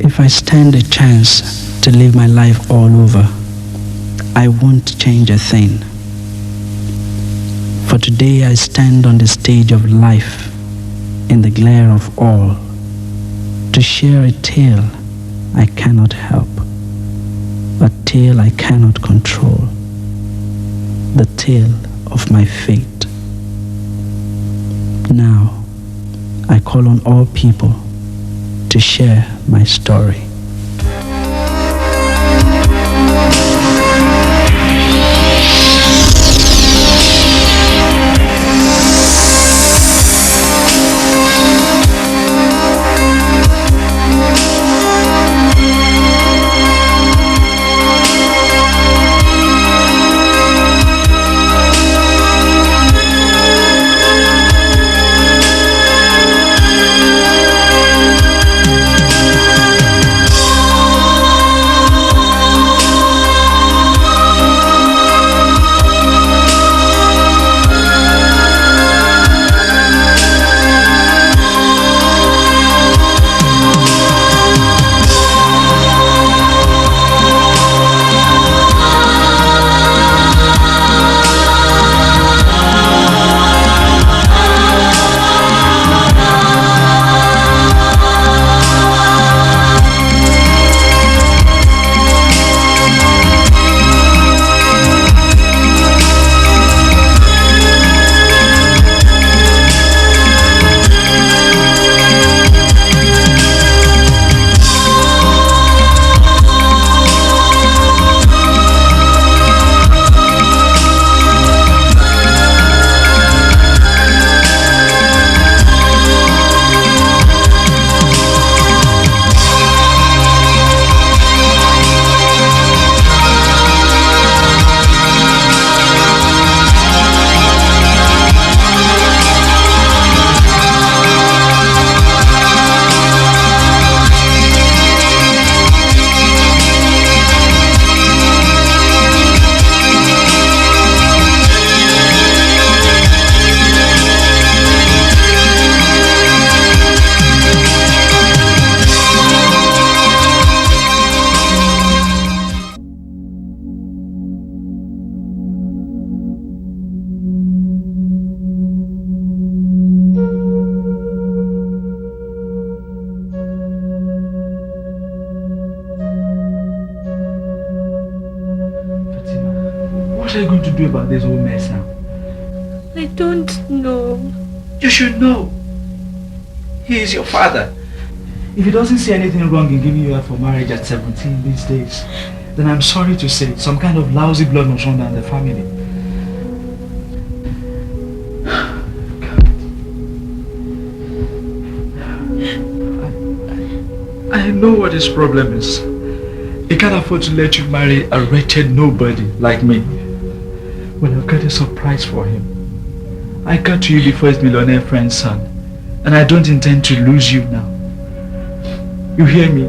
If I stand a chance to live my life all over, I won't change a thing. For today I stand on the stage of life in the glare of all to share a tale I cannot help, a tale I cannot control, the tale of my fate. Now, I call on all people to share my story. What are you going to do about this whole mess now? I don't know. You should know. He is your father. If he doesn't see anything wrong in giving you up for marriage at 17 these days, then I'm sorry to say some kind of lousy blood must run down the family. I know what his problem is. He can't afford to let you marry a wretched nobody like me. Well, I've got a surprise for him. I got to you before his millionaire friend's son, and I don't intend to lose you now. You hear me?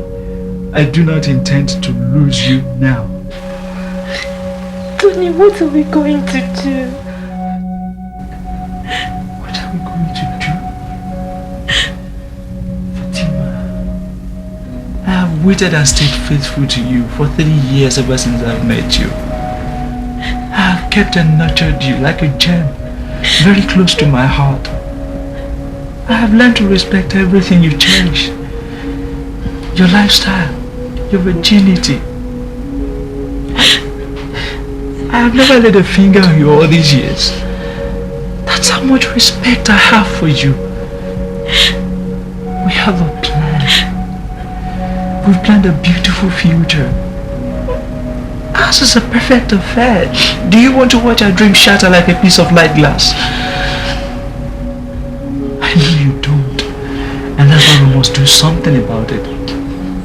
I do not intend to lose you now. Tony, what are we going to do? What are we going to do? Fatima, I have waited and stayed faithful to you for 3 years ever since I've met you. I have kept and nurtured you like a gem, very close to my heart. I have learned to respect everything you cherish. Your lifestyle, your virginity. I have never laid a finger on you all these years. That's how much respect I have for you. We have a plan. We've planned a beautiful future. Ours is a perfect affair. Do you want to watch our dream shatter like a piece of light glass? I know you don't. And that's why we must do something about it.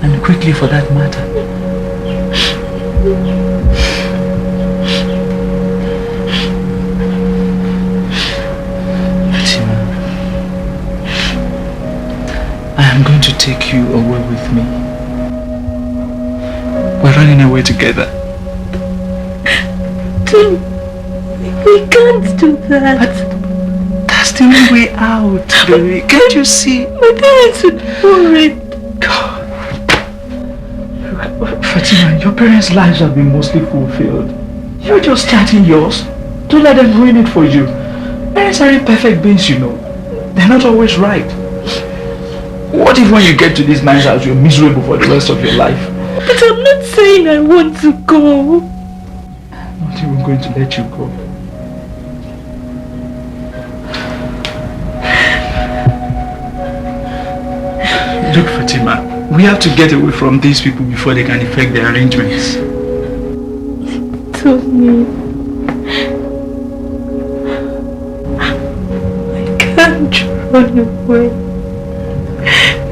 And quickly for that matter. Fatima, I am going to take you away with me. We're running away together. We can't do that. But that's the only way out, baby. Can't you see? My parents would be worried. God. Fatima, your parents' lives have been mostly fulfilled. You're just starting yours. Don't let them ruin it for you. Parents are imperfect beings, you know. They're not always right. What if when you get to this nice house, you're miserable for the rest of your life? But I'm not saying I want to go. I'm not even going to let you go. Look, Fatima, we have to get away from these people before they can effect their arrangements. Tell me. I can't run away.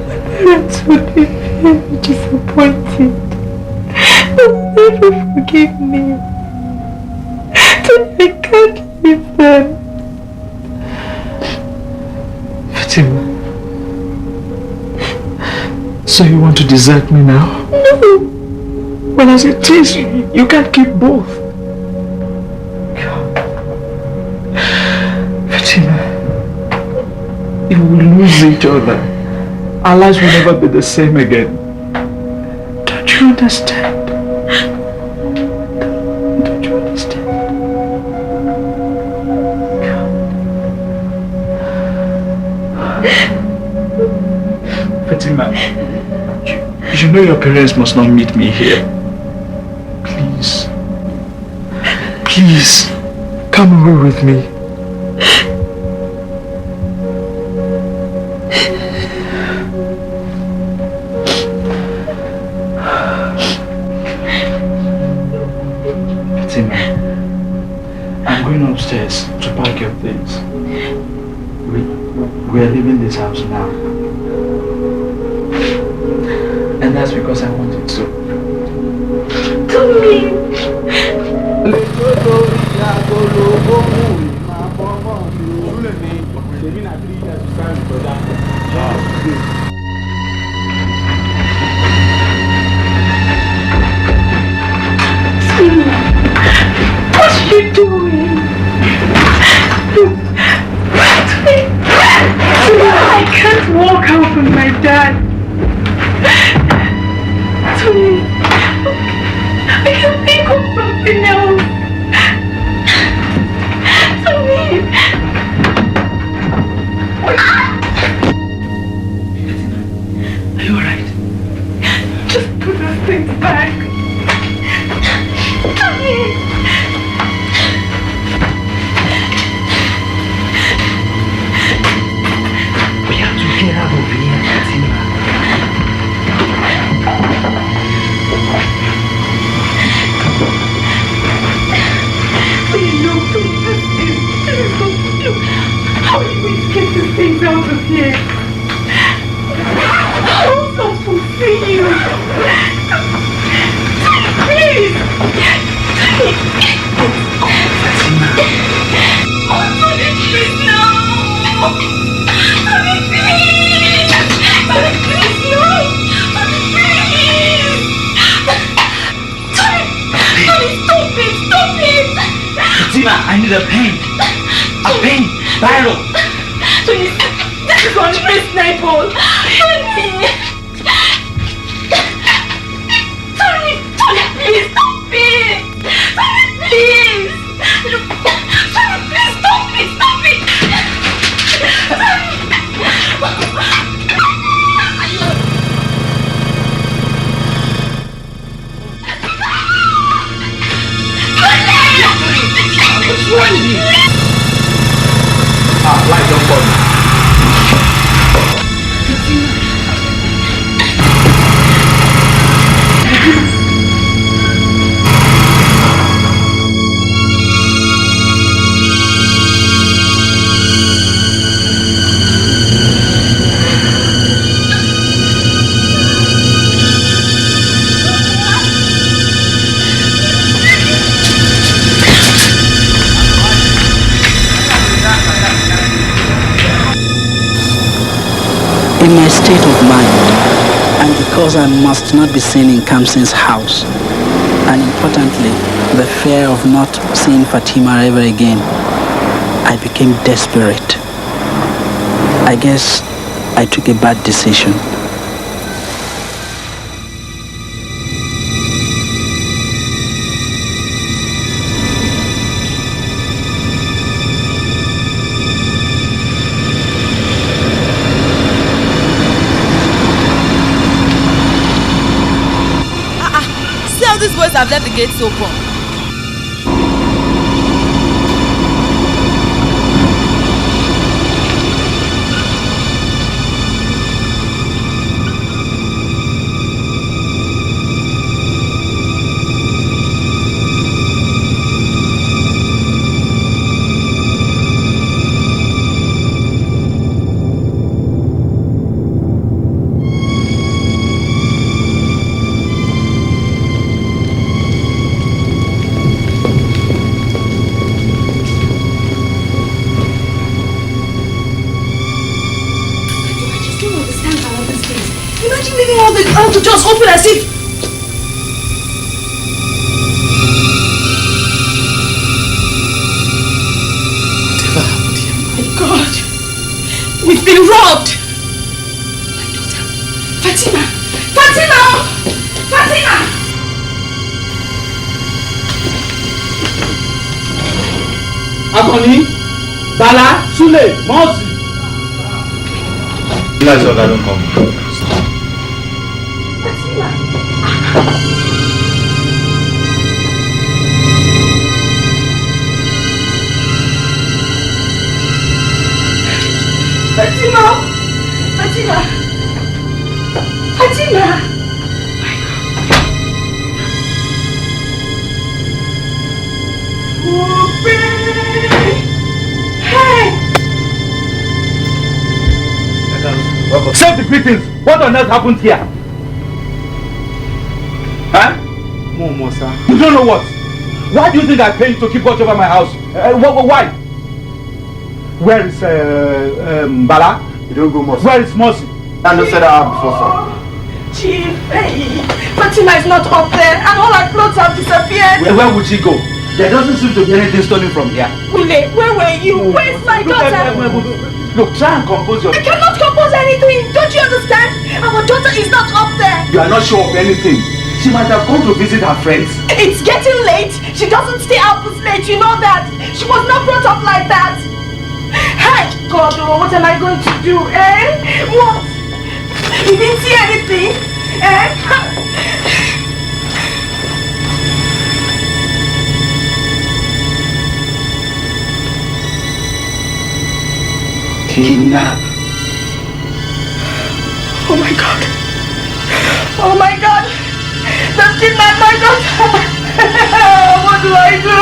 My parents would be very disappointed. They'll never forgive me. I can't leave them. Fatima, so you want to desert me now? No. Well, as it is, you can't keep both. Fatima, if we lose each other, our lives will never be the same again. Don't you understand? Don't you understand? Fatima, you know your parents must not meet me here. Please. Please, come away with me. Fatima, I'm going upstairs to pack your things. We're leaving this house now. And that's because I wanted to. Tell me. What are you doing? I can't walk out with my dad. Tony, I can think of something else. Tony. Are you alright? Just put those things back. Tony. We have to get out of here, Fatima. Please, no, please, this is so stupid. How are you going to get these things out of here? I'm supposed to see you. Please. Fatima. Oh, Tony, please, no. Tony, please. Tony, please, no. Tony, please. Tony, stop it, stop it. Fatima, I need a pen. A pen. Biro. Tony, this is one place, Nightball. Tony, please, stop it. Tony, please. Tony, please, stop it, stop it. What's wrong with you? Light don't fall. In my state of mind, and because I must not be seen in Kamsin's house, and importantly, the fear of not seeing Fatima ever again, I became desperate. I guess I took a bad decision. have left the gates open. To just open as if... Whatever happened here? My God! We've been robbed! My daughter! Fatima! Fatima! Fatima! Akoni, Bala, Sule, Mozi. Let's all don't come. Fatima! Fatima! Fatima! My God! Mofe! Hey! Save the greetings. What on earth happened here? Huh? Momo, sir. You don't know what? Why do you think I pay you to keep watch over my house? Why? Where is Bala? You don't go Mosi. Where is Mosi? I just said that before, sir. Chief, hey! Fatima is not up there and all our clothes have disappeared. Where would she go? There doesn't seem to be anything stolen from here. Wule, where were you? Where's my daughter? Look, try and compose your... I cannot compose anything. Don't you understand? Our daughter is not up there. You are not sure of anything. She might have gone to visit her friends. It's getting late. She doesn't stay out this late. You know that. She was not brought up like that. Hey, God, oh, what am I going to do, eh? What? You didn't see anything, eh? Kidnap. Oh my God. Oh my God. They've kidnapped my daughter. What do I do?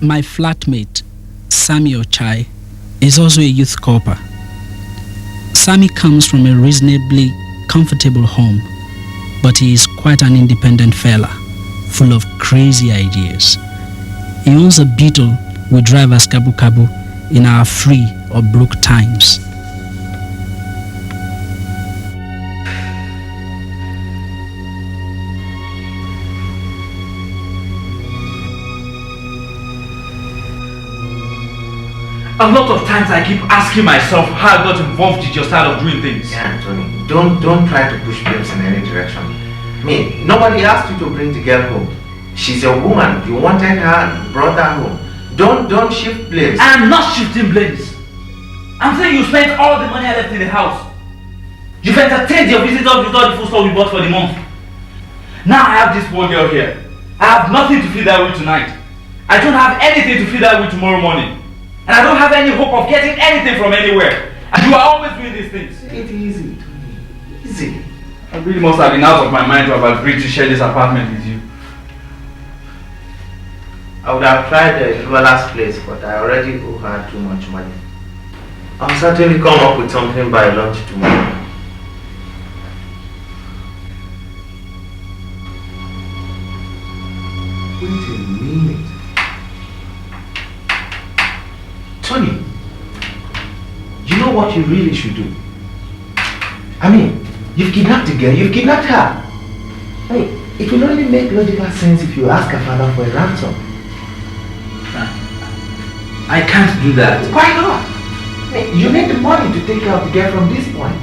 My flatmate, Sammy Ochai, is also a youth corper. Sammy comes from a reasonably comfortable home, but he is quite an independent fella, full of crazy ideas. He owns a beetle we drive as Kabu Kabu in our free or broke times. A lot of times I keep asking myself how I got involved with your style of doing things. Yeah, Tony, don't try to push babes in any direction. I mean, nobody asked you to bring the girl home. She's a woman. You wanted her and brought her home. Don't shift blames. I'm not shifting blames. I'm saying you spent all the money I left in the house. You've entertained your visitors with all the food stuff we bought for the month. Now I have this poor girl here. I have nothing to feed her with tonight. I don't have anything to feed her with tomorrow morning. And I don't have any hope of getting anything from anywhere. And you are always doing these things. Take it easy, Tony. Easy. I really must have been out of my mind to have agreed to share this apartment with you. I would have tried Luala's place, but I already owe her too much money. I'll certainly come up with something by lunch tomorrow. Wait a minute. Tony, you know what you really should do? I mean, you've kidnapped the girl, you've kidnapped her. I mean, it will only make logical sense if you ask her father for a ransom. I can't do that. Why not? I mean, you need the money to take care of the girl from this point.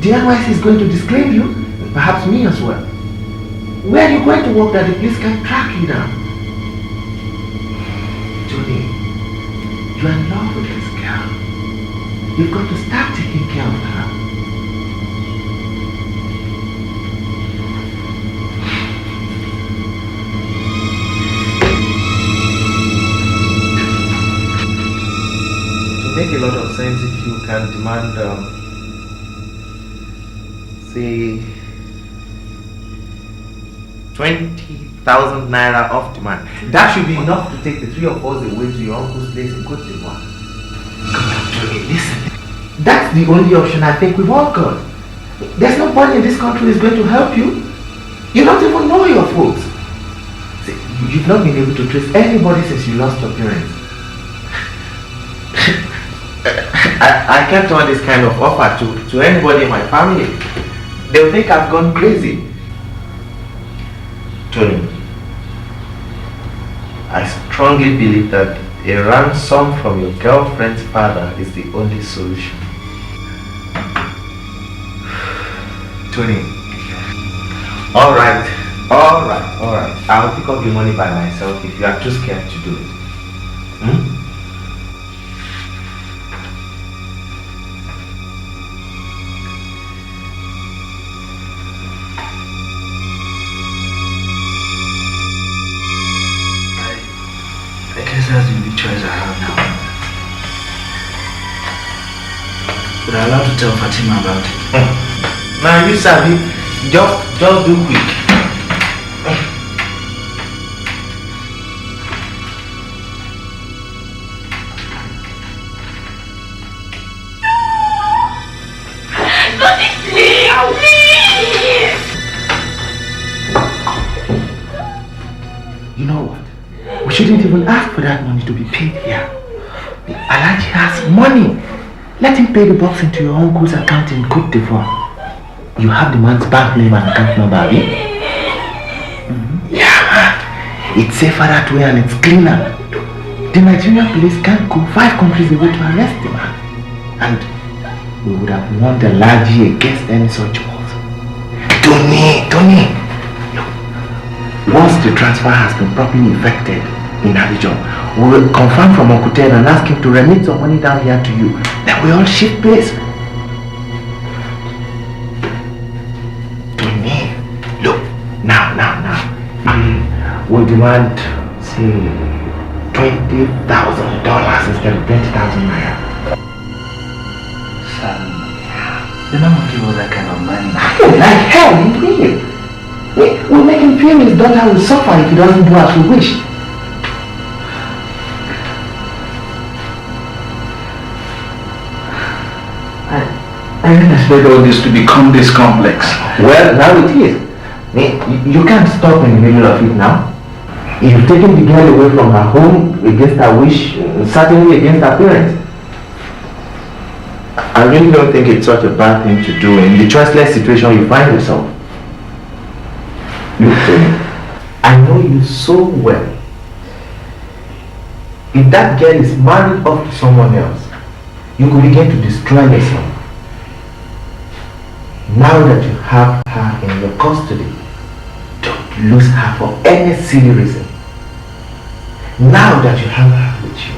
The NYC is going to disclaim you, and perhaps me as well. Where are you going to work that the police can track you down? Tony, you are in love with this girl. You've got to start taking care of her. To make a lot of sense, if you can demand, say, 20,000 naira off demand. That should be enough to take the three of us away to your uncle's place in Cote d'Ivoire. Come on, Johnny, listen. That's the only option I think we've all got. There's nobody in this country who's going to help you. You don't even know your folks. See, you've not been able to trace anybody since you lost your parents. I can't want this kind of offer to anybody in my family. They'll think I've gone crazy. Tony, I strongly believe that a ransom from your girlfriend's father is the only solution. Tony, alright. I'll pick up the money by myself if you are too scared to do it. That's the only choice I have now. But I'm allowed to tell Fatima about it. Now you Sabi, just do quick. You know what? We shouldn't even ask for that money to be paid here. The Ajayi has money. Let him pay the bucks into your uncle's account in Cote d'Ivoire. You have the man's bank name and account number, eh? Yeah, it's safer that way and it's cleaner. The Nigerian police can't go 5 countries away to arrest the man. And we would have won the Layi against any such odds. Tony! Look, once the transfer has been properly effected in Abidjan, we will confirm from Uncle Ted and ask him to remit some money down here to you. Then we all shift place. Tony, look, now. We demand, say, $20,000 instead of 20,000 naira. Sam, you're not going to give us that kind of money. Like hell, he will. We'll make him feel his daughter will suffer if he doesn't do as we wish. I didn't expect all this to become this complex. Well, now it is. You can't stop in the middle of it now. You've taken the girl away from her home against her wish, certainly against her parents. I really don't think it's such a bad thing to do in the choiceless situation you find yourself. Look, Tony, I know you so well. If that girl is married off to someone else, you could begin to destroy yourself. Now that you have her in your custody, don't lose her for any silly reason. Now that you have her with you,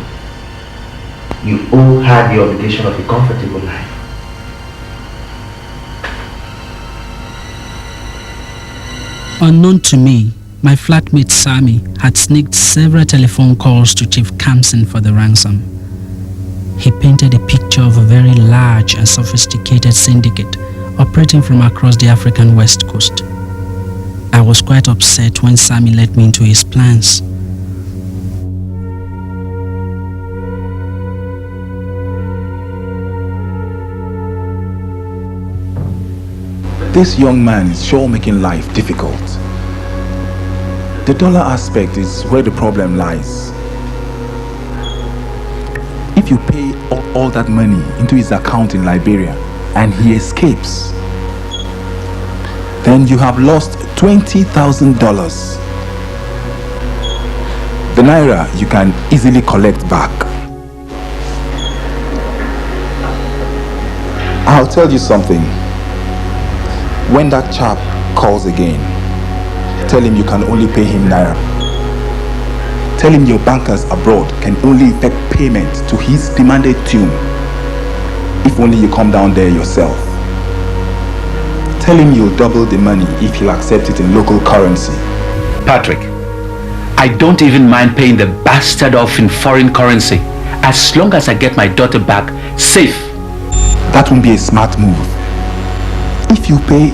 you owe her the obligation of a comfortable life. Unknown to me, my flatmate Sammy had sneaked several telephone calls to Chief Kamsin for the ransom. He painted a picture of a very large and sophisticated syndicate operating from across the African West Coast. I was quite upset when Sammy let me into his plans. This young man is sure making life difficult. The dollar aspect is where the problem lies. If you pay all that money into his account in Liberia and he escapes, then you have lost $20,000. The naira you can easily collect back. I'll tell you something. When that chap calls again, Tell him you can only pay him naira. Tell him your bankers abroad can only effect payment to his demanded tune. If only you come down there yourself. Tell him you'll double the money if he'll accept it in local currency. Patrick, I don't even mind paying the bastard off in foreign currency as long as I get my daughter back safe. That won't be a smart move. If you pay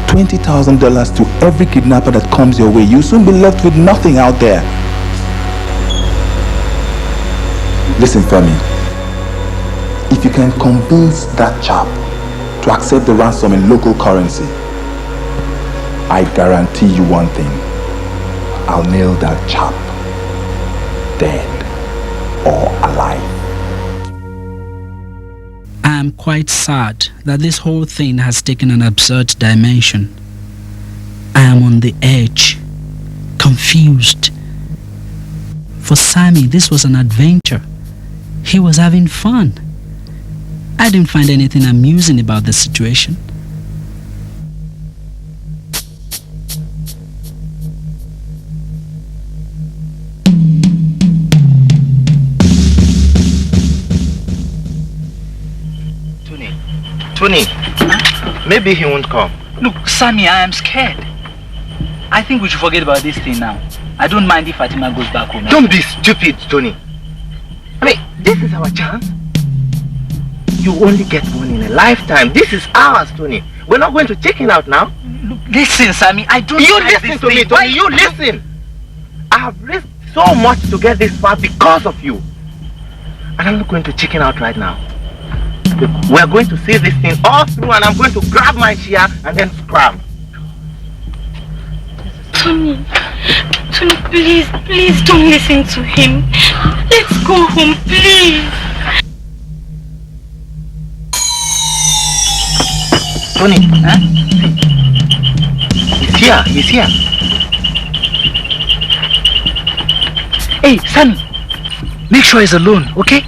$20,000 to every kidnapper that comes your way, you'll soon be left with nothing out there. Listen, Femi. If you can convince that chap to accept the ransom in local currency, I guarantee you one thing. I'll nail that chap, dead or alive. I am quite sad that this whole thing has taken an absurd dimension. I am on the edge, confused. For Sammy, this was an adventure. He was having fun. I didn't find anything amusing about the situation. Tony, maybe he won't come. Look, Sammy, I am scared. I think we should forget about this thing now. I don't mind if Fatima goes back home. Don't be stupid, Tony. I mean, this is our chance. You only get one in a lifetime. This is ours, Tony. We're not going to check it out now. Look, listen, Sammy, I don't You like listen this to me, thing. Tony. You listen. I have risked so much to get this far because of you. And I'm not going to check it out right now. We're going to see this thing all through, and I'm going to grab my share and then scram. Tony, please don't listen to him. Let's go home, please. Tony, huh? He's here. Hey, Sammy, make sure he's alone, okay?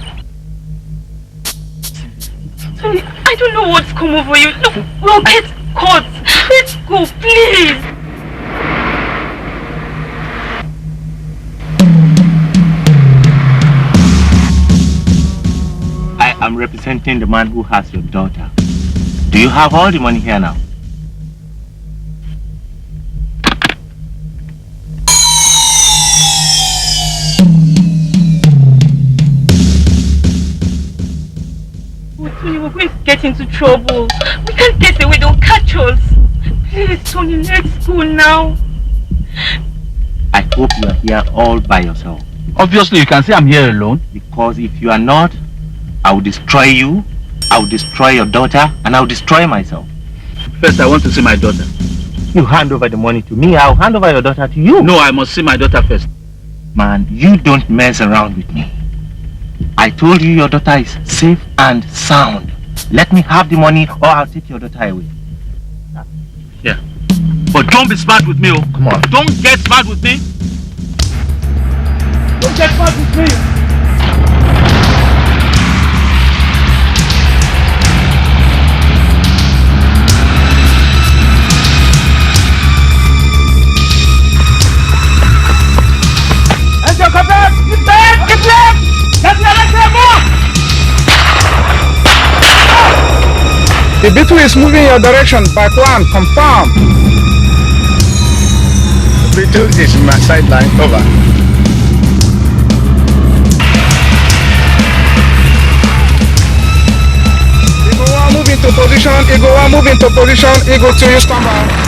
Tony, I don't know what's come over you. Look, we'll get caught. Let's go, please. I am representing the man who has your daughter. Do you have all the money here now? Tony, we're going to get into trouble. We can't get away, they'll catch us. Please, Tony, let's go now. I hope you are here all by yourself. Obviously, you can say I'm here alone. Because if you are not, I will destroy you, I will destroy your daughter, and I will destroy myself. First, I want to see my daughter. You hand over the money to me, I will hand over your daughter to you. No, I must see my daughter first. Man, you don't mess around with me. I told you your daughter is safe and sound. Let me have the money or I'll take your daughter away. Yeah. But don't be smart with me, oh. Come on. Don't get smart with me. Don't get smart with me. The beetle is moving in your direction. By plan, confirm. The beetle is in my sideline. Over. Eagle 1, move into position. Eagle 1, move into position. Eagle 2, you stand by.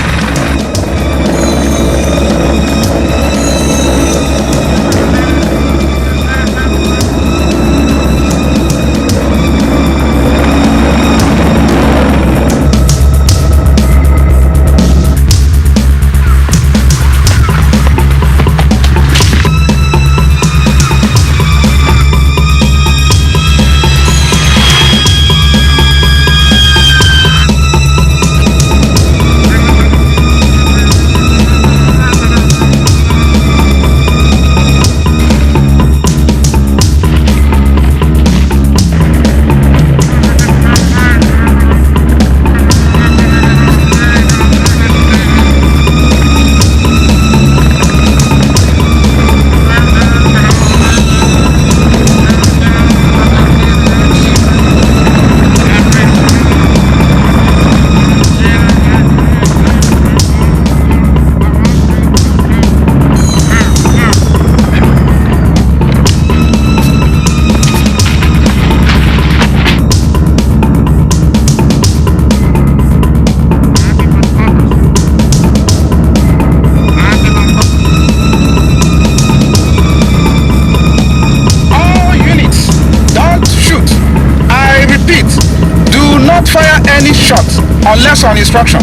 unless on instruction.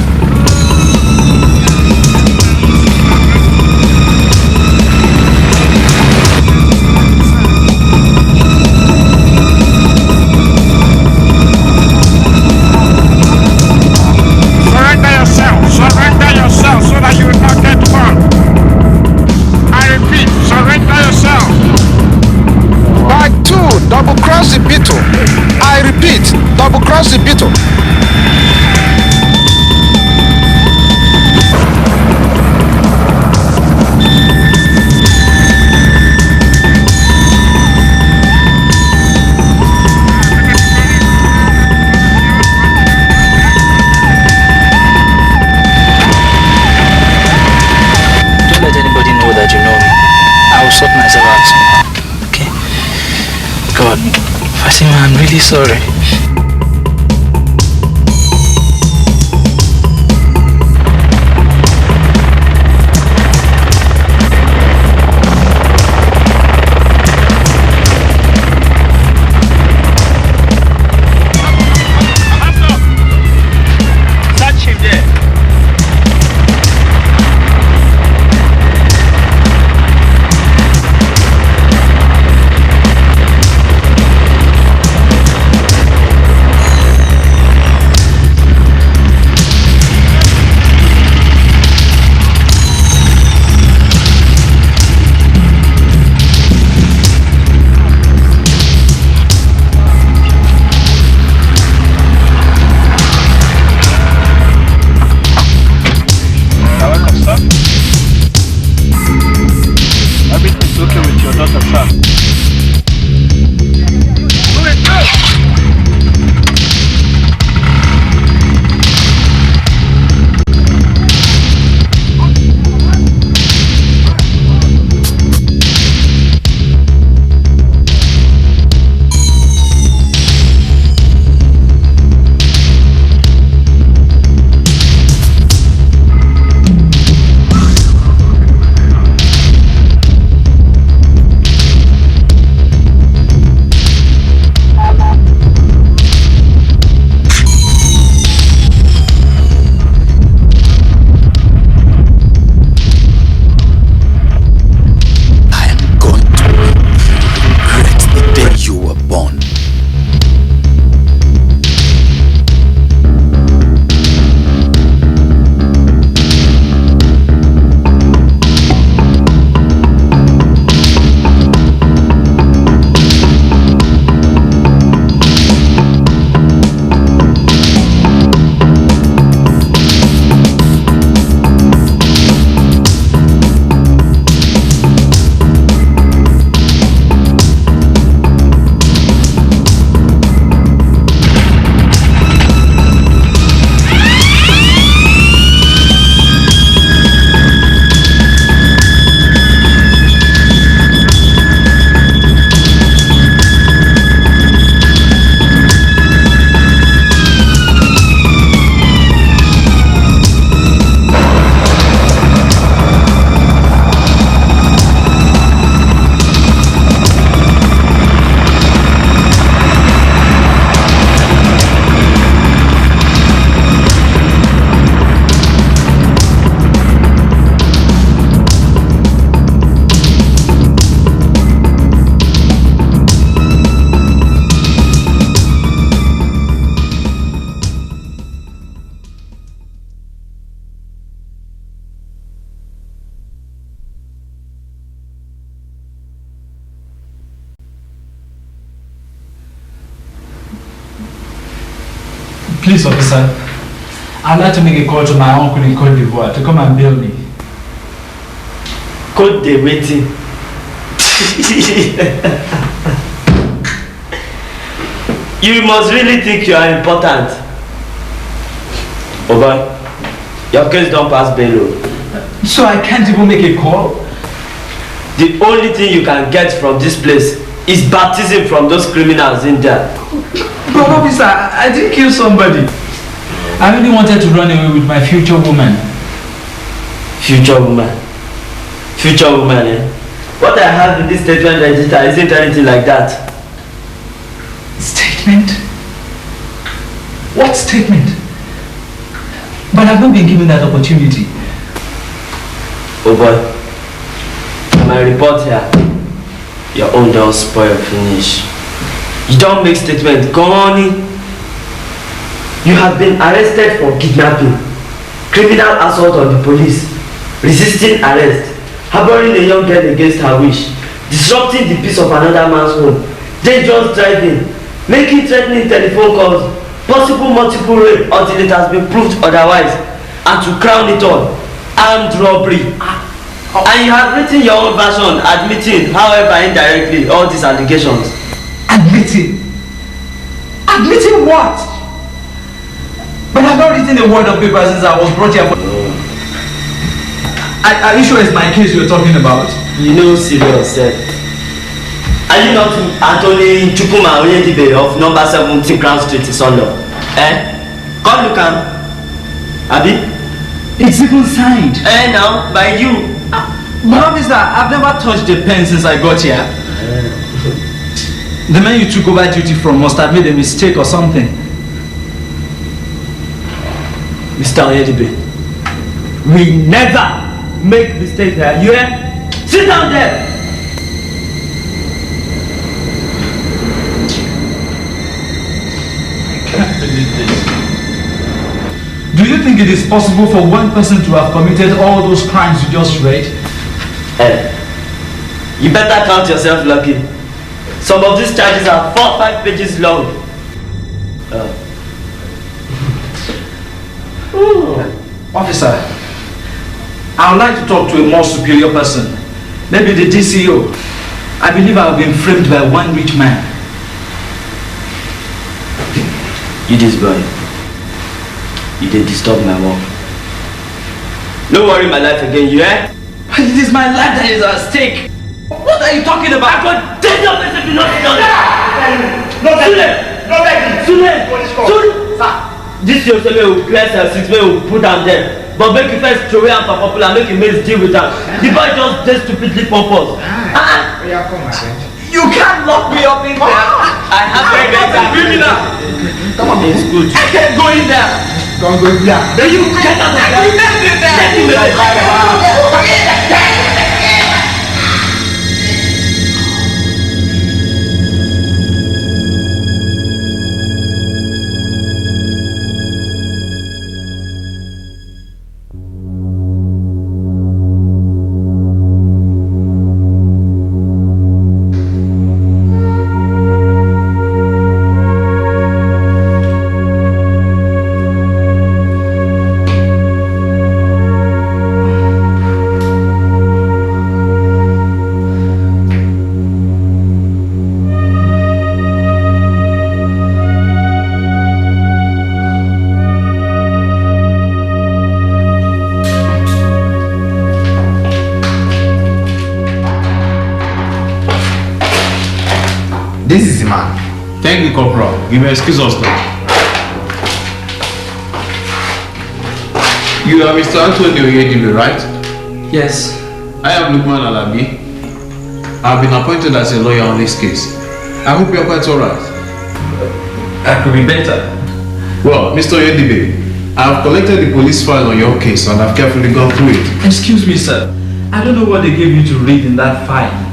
Surrender yourself so that you will not get burned. I repeat, surrender yourself. By 2, double cross the beetle. I repeat, double cross the beetle. That you know me, I will sort myself out somehow. Okay? God, Fatima, I'm really sorry. Please, officer, I'd like to make a call to my uncle in Côte d'Ivoire to come and bail me. Côte de waiting. You must really think you are important. Over. Your case don't pass bail. So I can't even make a call? The only thing you can get from this place is baptism from those criminals in there. But officer, I didn't kill somebody. I really wanted to run away with my future woman. Future woman? Future woman, eh? What I have in this statement register isn't anything like that. Statement? What statement? But I've not been given that opportunity. Oh boy, my report here, your own don't spoil finish. You don't make statement, gone. You have been arrested for kidnapping, criminal assault on the police, resisting arrest, harboring a young girl against her wish, disrupting the peace of another man's home, dangerous driving, making threatening telephone calls, possible multiple rape until it has been proved otherwise, and to crown it all, armed robbery. And you have written your own version admitting, however indirectly, all these allegations. Admitting? Admitting what? But I've not written a word of paper since I was brought here for... Are you sure it's my case you're talking about? You know serious, sir. Are you not Anthony Chukuma Oyedibe of number 17 Crown Street in Solo? Come look am. Abi? It's even signed. Now, by you. But officer, I've never touched a pen since I got here. The man you took over duty from must have made a mistake or something. Mr. Oyedibe, we never make mistakes here. You hear? Sit down there. I can't believe this. Do you think it is possible for one person to have committed all those crimes you just read? You better count yourself lucky. Some of these charges are 4 or 5 pages long. Officer, I would like to talk to a more superior person. Maybe the DCO. I believe I have been framed by one rich man. You this boy. You did disturb my work. Don't worry my life again, you hear? It is my life that is at stake. What are you talking about? I got dead up if you not done it. This your son will bless her 6 men will put down there. But make you first throw out for popular, make you make deal with that. The boy just dead stupidly purpose. You can't lock me up in there. I have to get that criminal. Come on, it's good. I can't go in there. Don't go in there. Then you get out of there. Let me This is the man. Thank you, Corporal. You may excuse us now. You are Mr. Anthony Oyedibe, right? Yes. I am Lukman Alabi. I have been appointed as a lawyer on this case. I hope you are quite alright. I could be better. Well, Mr. Oyedibe, I have collected the police file on your case and I've carefully gone through it. Excuse me, sir. I don't know what they gave you to read in that file.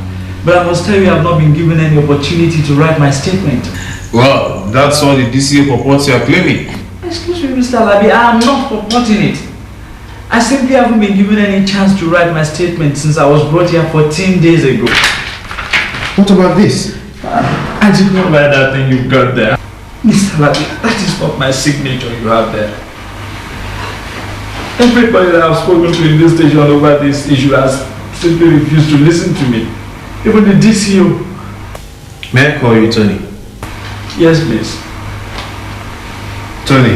But I must tell you I have not been given any opportunity to write my statement. Well, that's all the DCA purports you are claiming. Excuse me, Mr. Alabi, I am not purporting it. I simply haven't been given any chance to write my statement since I was brought here 14 days ago. What about this? I did not write that thing you've got there. Mr. Alabi, that is not my signature you have there. Everybody that I've spoken to in this station over this issue has simply refused to listen to me. Even the DCO. May I call you Tony? Yes, please. Tony,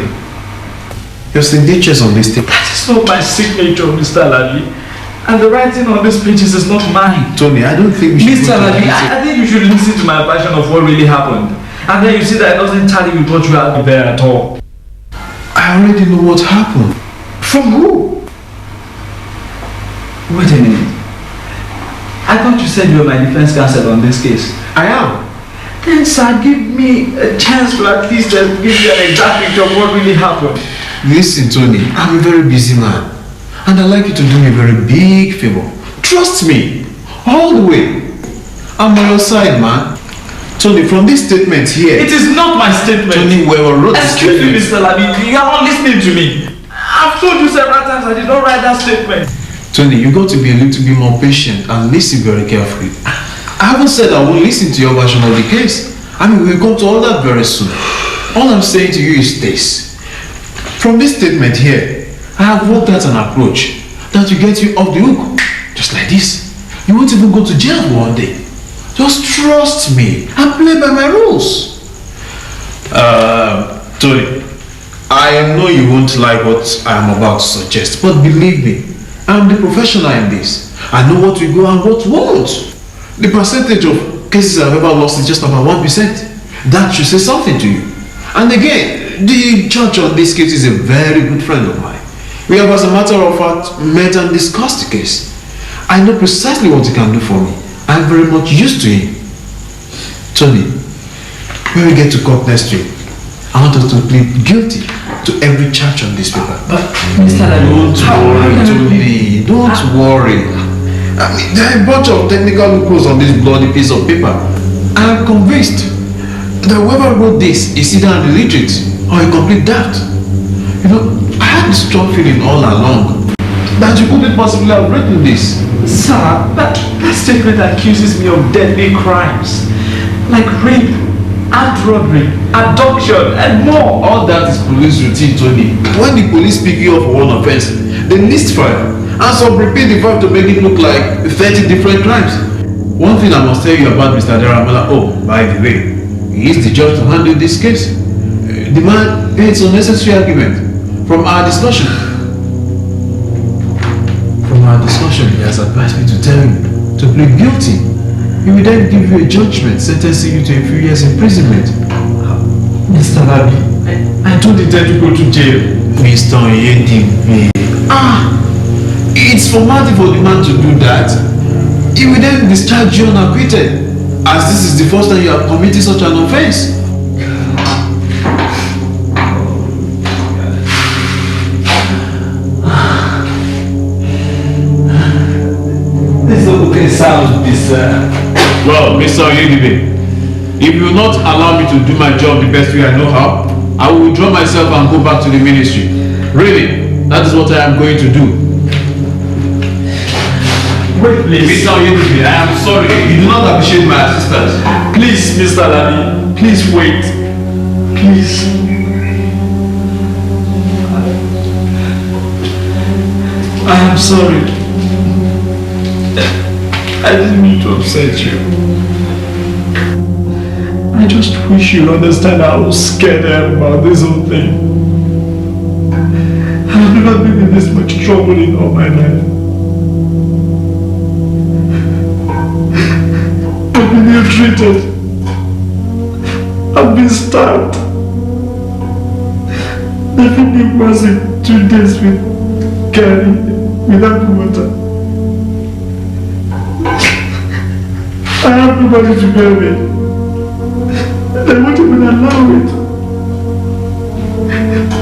your signatures on this thing. That is not my signature, Mr. Alabi. And the writing on these pages is not mine. Tony, I don't think we should... Mr. Alabi, I think you should listen to my version of what really happened. And then you see that it doesn't tally with what you have there at all. I already know what happened. From who? Wait a minute. I thought you said you were my defense counsel on this case. I am. Then, sir, give me a chance to at least give you an exact picture of what really happened. Listen, Tony, I'm a very busy man. And I'd like you to do me a very big favor. Trust me. All the way. I'm on your side, man. Tony, from this statement here... It is not my statement. Tony, whoever wrote this statement... Excuse me, Mr. Labi, you are not listening to me. I've told you several times I did not write that statement. Tony, you got to be a little bit more patient and listen very carefully. I haven't said I won't listen to your version of the case. I mean, we'll come to all that very soon. All I'm saying to you is this. From this statement here, I have worked out an approach that will get you off the hook. Just like this. You won't even go to jail one day. Just trust me and play by my rules. Tony, I know you won't like what I am about to suggest, but believe me, I'm the professional in this. I know what will go and what won't. The percentage of cases I've ever lost is just about 1%. That should say something to you. And again, the judge on this case is a very good friend of mine. We have, as a matter of fact, met and discussed the case. I know precisely what he can do for me. I'm very much used to him. Tony, when we get to court next week, I want us to plead guilty to every charge on this paper. But, Mr. Don't worry, Tony. Don't worry. I mean, there are a bunch of technical loopholes on this bloody piece of paper. I'm convinced that whoever wrote this is either an illiterate or a complete daft. You know, I had this strong feeling all along that you couldn't possibly have written this. Sir, that statement accuses me of deadly crimes like rape, armed robbery, abduction, and more. All that is police routine, Tony. When the police pick you up for one offense, they list 5 and some repeat the 5 to make it look like 30 different crimes. One thing I must tell you about Mr. Daramola, oh, by the way, he is the judge to handle this case. The man hates unnecessary argument. From our discussion, he has advised me to tell you to plead guilty. He will then give you a judgment sentencing you to a few years imprisonment. Mr. Labi, I don't intend to go to jail. Mr. Oyedibe. It's formality for the man to do that. He will then discharge you unacquitted, as this is the first time you have committed such an offense. Sounds bizarre. Well, Mr. Oyedibe, if you will not allow me to do my job the best way I know how, I will withdraw myself and go back to the ministry. Really, that is what I am going to do. Wait, please. Mr. Oyedibe, I am sorry. You do not appreciate my assistance. Please, Mr. Labi, please wait. Please. I am sorry. I didn't mean to upset you. I just wish you understand how scared I am about this whole thing. I've never been in this much trouble in all my life. I've been ill-treated. I've been stabbed. They've been passing 2 days with Gary without water. I have nobody to help me. They won't even allow it.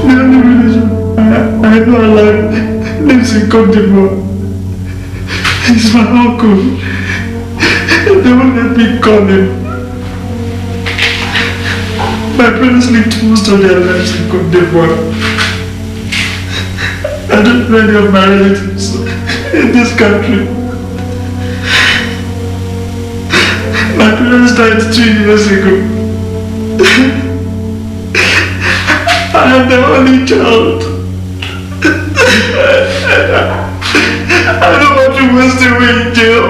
The only religion I know alive lives in Côte d'Ivoire. He's my uncle. They won't let me call him. My parents lived most of their lives in Côte d'Ivoire. I don't know any of my relatives in this country. My parents died 2 years ago. I am the only child. I don't want to waste away in jail.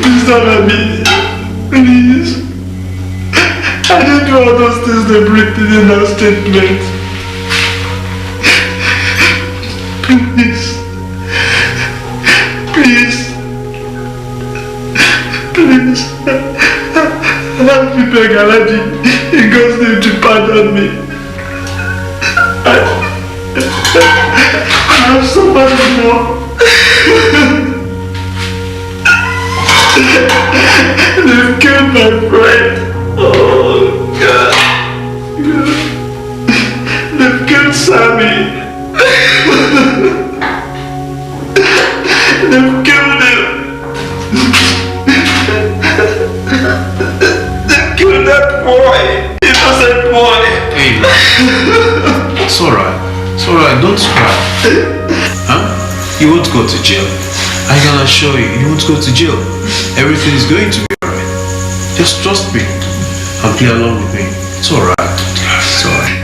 Mr. Labi, please. I didn't do all those things they written in that statement. Please. Please, help me beg Alaji in God's name to pardon me. I have so much more. They've killed my friend. Oh God. They've killed Sammy. They've killed him. They've killed that boy. Innocent boy. Hey, it's alright. It's alright. Don't cry. Huh? You won't go to jail. I can assure you, you won't go to jail. Everything is going to be alright. Just trust me and play along with me. It's alright. It's alright.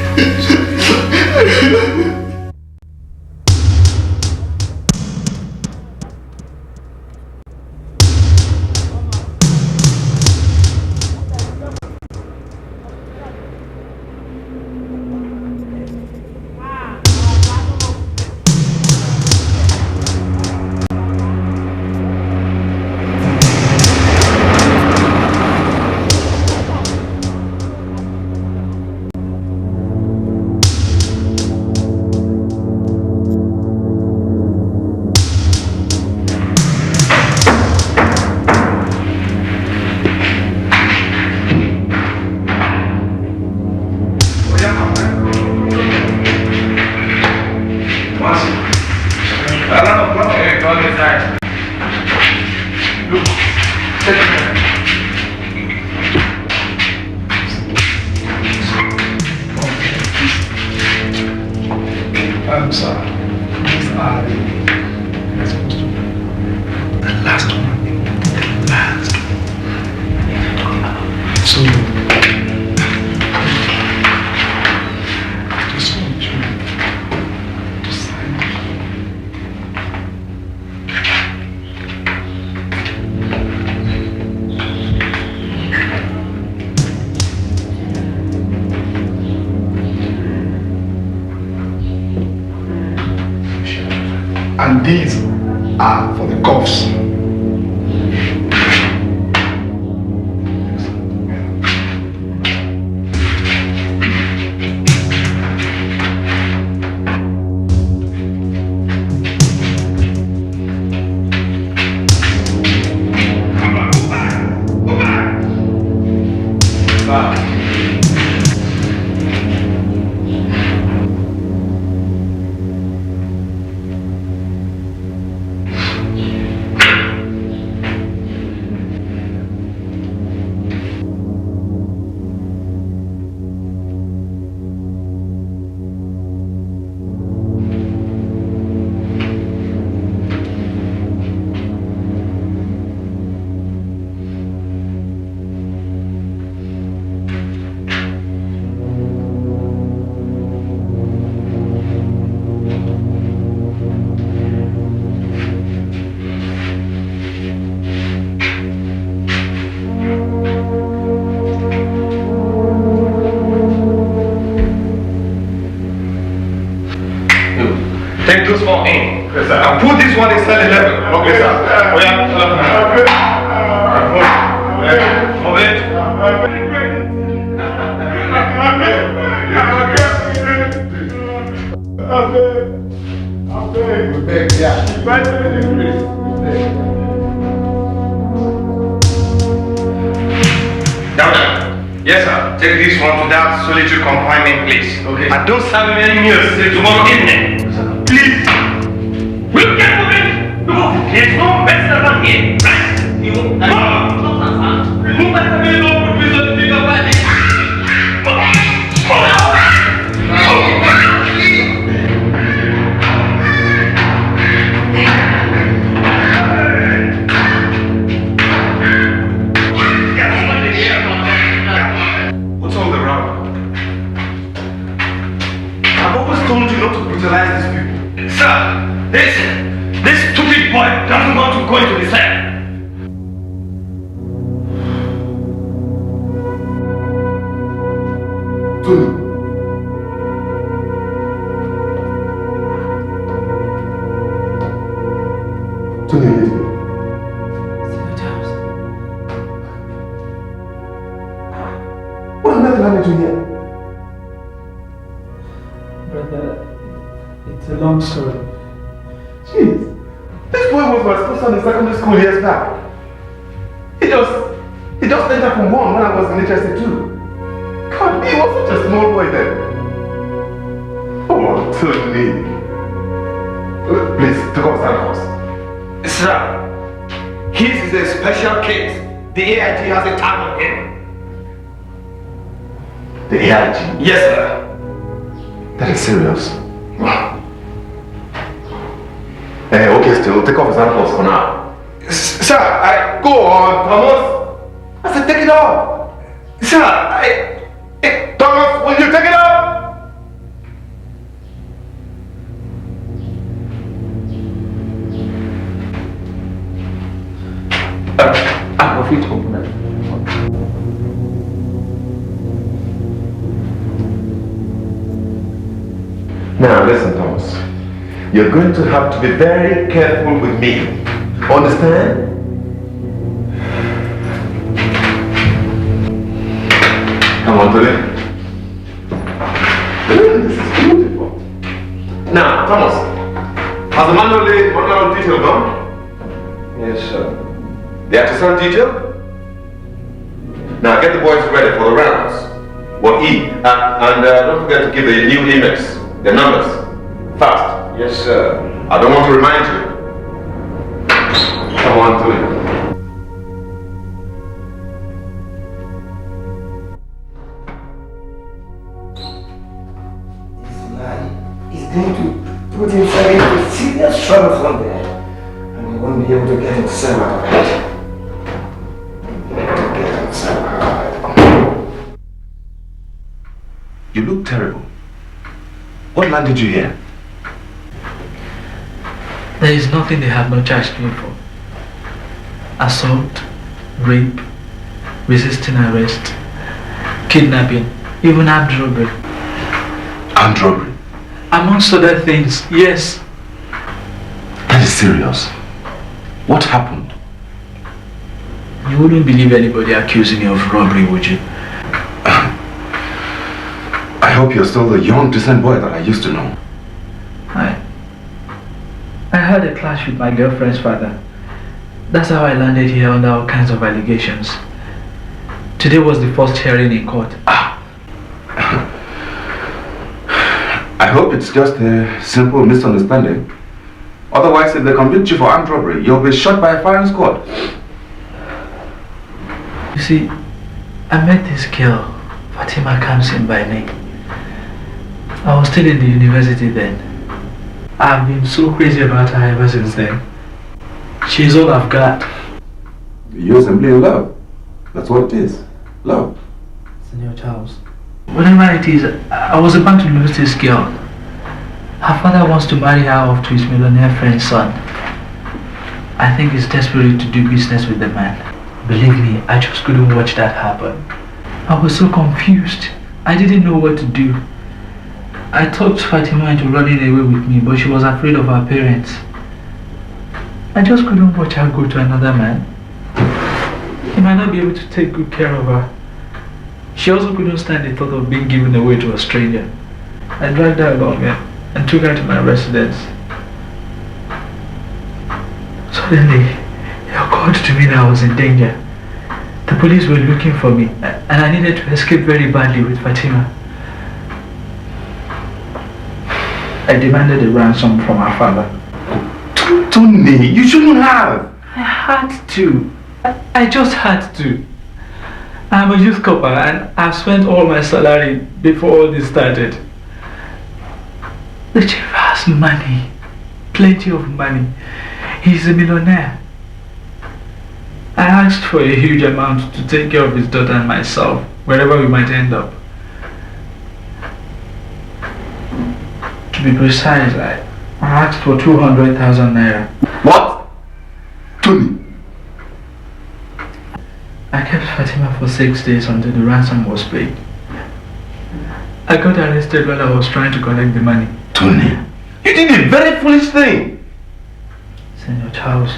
And these are for the cuffs. Take those four in. Yes, sir. And put this one in cell 11. Okay, sir. Oh, yeah. Move it. Yes, sir. Take this one to that solitary confinement place. Okay. And don't serve him any meals till tomorrow evening. Please. We'll get moving. No, there's no mess around here. Right? You move like a million of rupees on the bigger body. What's all the rubber? I've always told you not to brutalize these people. Sir, this stupid boy doesn't want to go into the cell. Tony. Tony, leave me. What am I planning to hear? Brother, it's a long story. Jeez. This boy was my sponsor in secondary school years back. He just entered from one when I was in HSC 2. God, he was such a small boy then. Oh, Tony. Please, take off Santa Claus. Sir, his is a special case. The AIG has a tag on him. The AIG? Yes, sir. That is serious. Wow. Okay, still, take off Santa Claus for now. Sir, go on, Thomas. I said, take it off. Sir, Thomas, will you take it off? I'm afraid to open it. Now, listen, Thomas. You're going to have to be very careful with me. Understand? Come on, Tony. This is beautiful. Now, Thomas, has the manual detail gone? Yes, sir. The artisan detail? Now get the boys ready for the rounds. What E? And don't forget to give the new emails, the numbers. Fast. Yes, sir. I don't want to remind you. Come on, do it. He's going to put himself into serious trouble from there. And he won't be able to get himself out of it. You look terrible. What land did you hear? There is nothing they have not charged me for. Assault, rape, resisting arrest, kidnapping, even armed robbery. Armed robbery? Amongst other things, yes. That is serious. What happened? You wouldn't believe anybody accusing me of robbery, would you? I hope you're still the young, decent boy that I used to know. I had a clash with my girlfriend's father. That's how I landed here under all kinds of allegations. Today was the first hearing in court. I hope it's just a simple misunderstanding. Otherwise, if they convict you for armed robbery, you'll be shot by a firing squad. You see, I met this girl, Fatima Kamsin by name. I was still in the university then. I've been so crazy about her ever since then. She's all I've got. You're simply in love. That's what it is. Love. Senor Charles. Whatever it is, I was about to lose this girl. Her father wants to marry her off to his millionaire friend's son. I think he's desperate to do business with the man. Believe me, I just couldn't watch that happen. I was so confused. I didn't know what to do. I talked Fatima into running away with me, but she was afraid of her parents. I just couldn't watch her go to another man. He might not be able to take good care of her. She also couldn't stand the thought of being given away to a stranger. I dragged her along and took her to my residence. Suddenly, it occurred to me that I was in danger. The police were looking for me, and I needed to escape very badly with Fatima. I demanded a ransom from her father. Tony, you shouldn't have. I had to. I just had to. I'm a youth copper and I've spent all my salary before all this started. The chief has money. Plenty of money. He's a millionaire. I asked for a huge amount to take care of his daughter and myself, wherever we might end up. To be precise, I asked for 200,000 naira. What? Tony? I kept Fatima for 6 days until the ransom was paid. I got arrested while I was trying to collect the money. Tony, you did a very foolish thing. Senor Charles,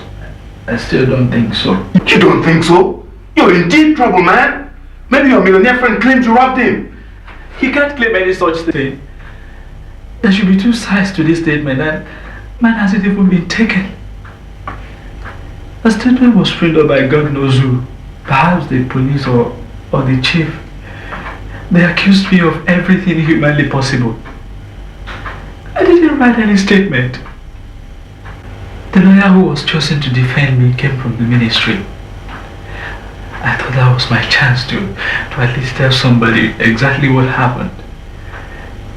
I still don't think so. You don't think so? You're in deep trouble, man. Maybe your millionaire friend claims you robbed him. He can't claim any such thing. There should be two sides to this statement, and man hasn't even been taken. The statement was framed up by God knows who. Perhaps the police or the chief. They accused me of everything humanly possible. I didn't write any statement. The lawyer who was chosen to defend me came from the ministry. I thought that was my chance to at least tell somebody exactly what happened.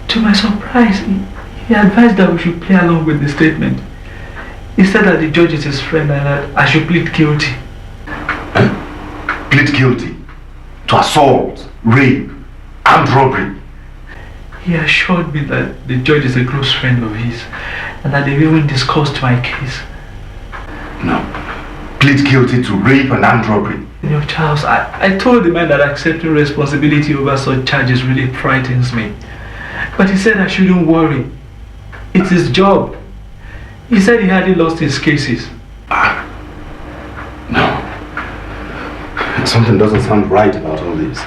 To my surprise, he advised that we should play along with the statement. He said that the judge is his friend and that I should plead guilty. Plead guilty to assault, rape, armed robbery. He assured me that the judge is a close friend of his and that they've even discussed my case. No. Plead guilty to rape and armed robbery. Senior Charles, I told the man that accepting responsibility over such charges really frightens me. But he said I shouldn't worry. It's his job. He said he hadn't lost his cases. No. Something doesn't sound right about all this.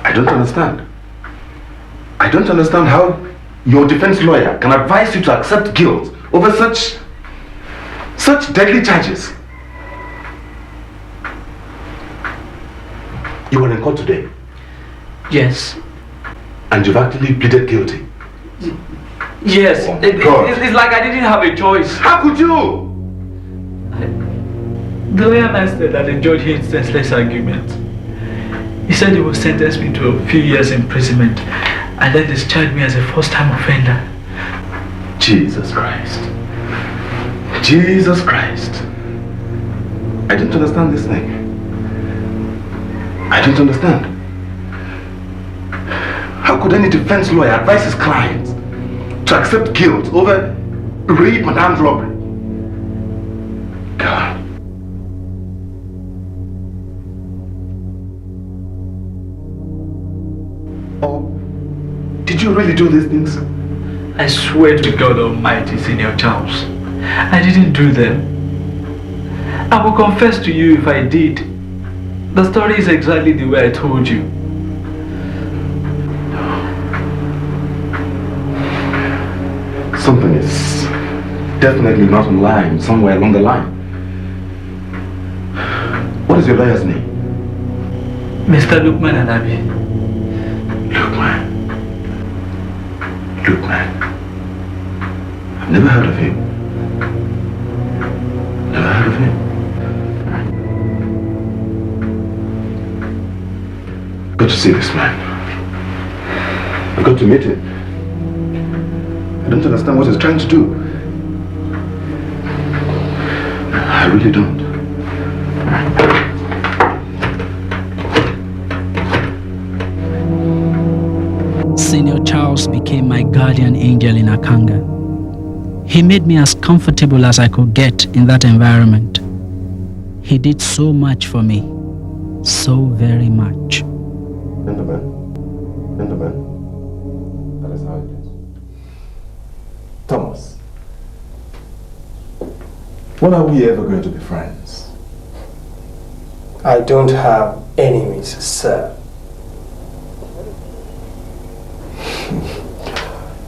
I don't understand. I don't understand how your defense lawyer can advise you to accept guilt over such deadly charges. You were in court today? Yes. And you've actually pleaded guilty? Yes. Oh it's like I didn't have a choice. How could you? The lawyer man said that the judge hates senseless arguments. He said he will sentence me to a few years imprisonment and then discharge me as a first-time offender. Jesus Christ. Jesus Christ. I don't understand this thing. I don't understand. How could any defense lawyer advise his client to accept guilt over rape and armed robbery? God. Oh, did you really do these things? I swear to God Almighty, Senior Charles, I didn't do them. I will confess to you if I did. The story is exactly the way I told you. Something is definitely not in line somewhere along the line. What is your lawyer's name? Mr. Lukman and Abi. Lukman. I've never heard of him. Never heard of him. I've got to see this man. I've got to meet him. I don't understand what he's trying to do. I really don't. Senior Charles became my guardian angel in Akanga. He made me as comfortable as I could get in that environment. He did so much for me. So very much. Gentlemen. That is how it is. Thomas. When are we ever going to be friends? I don't have enemies, sir.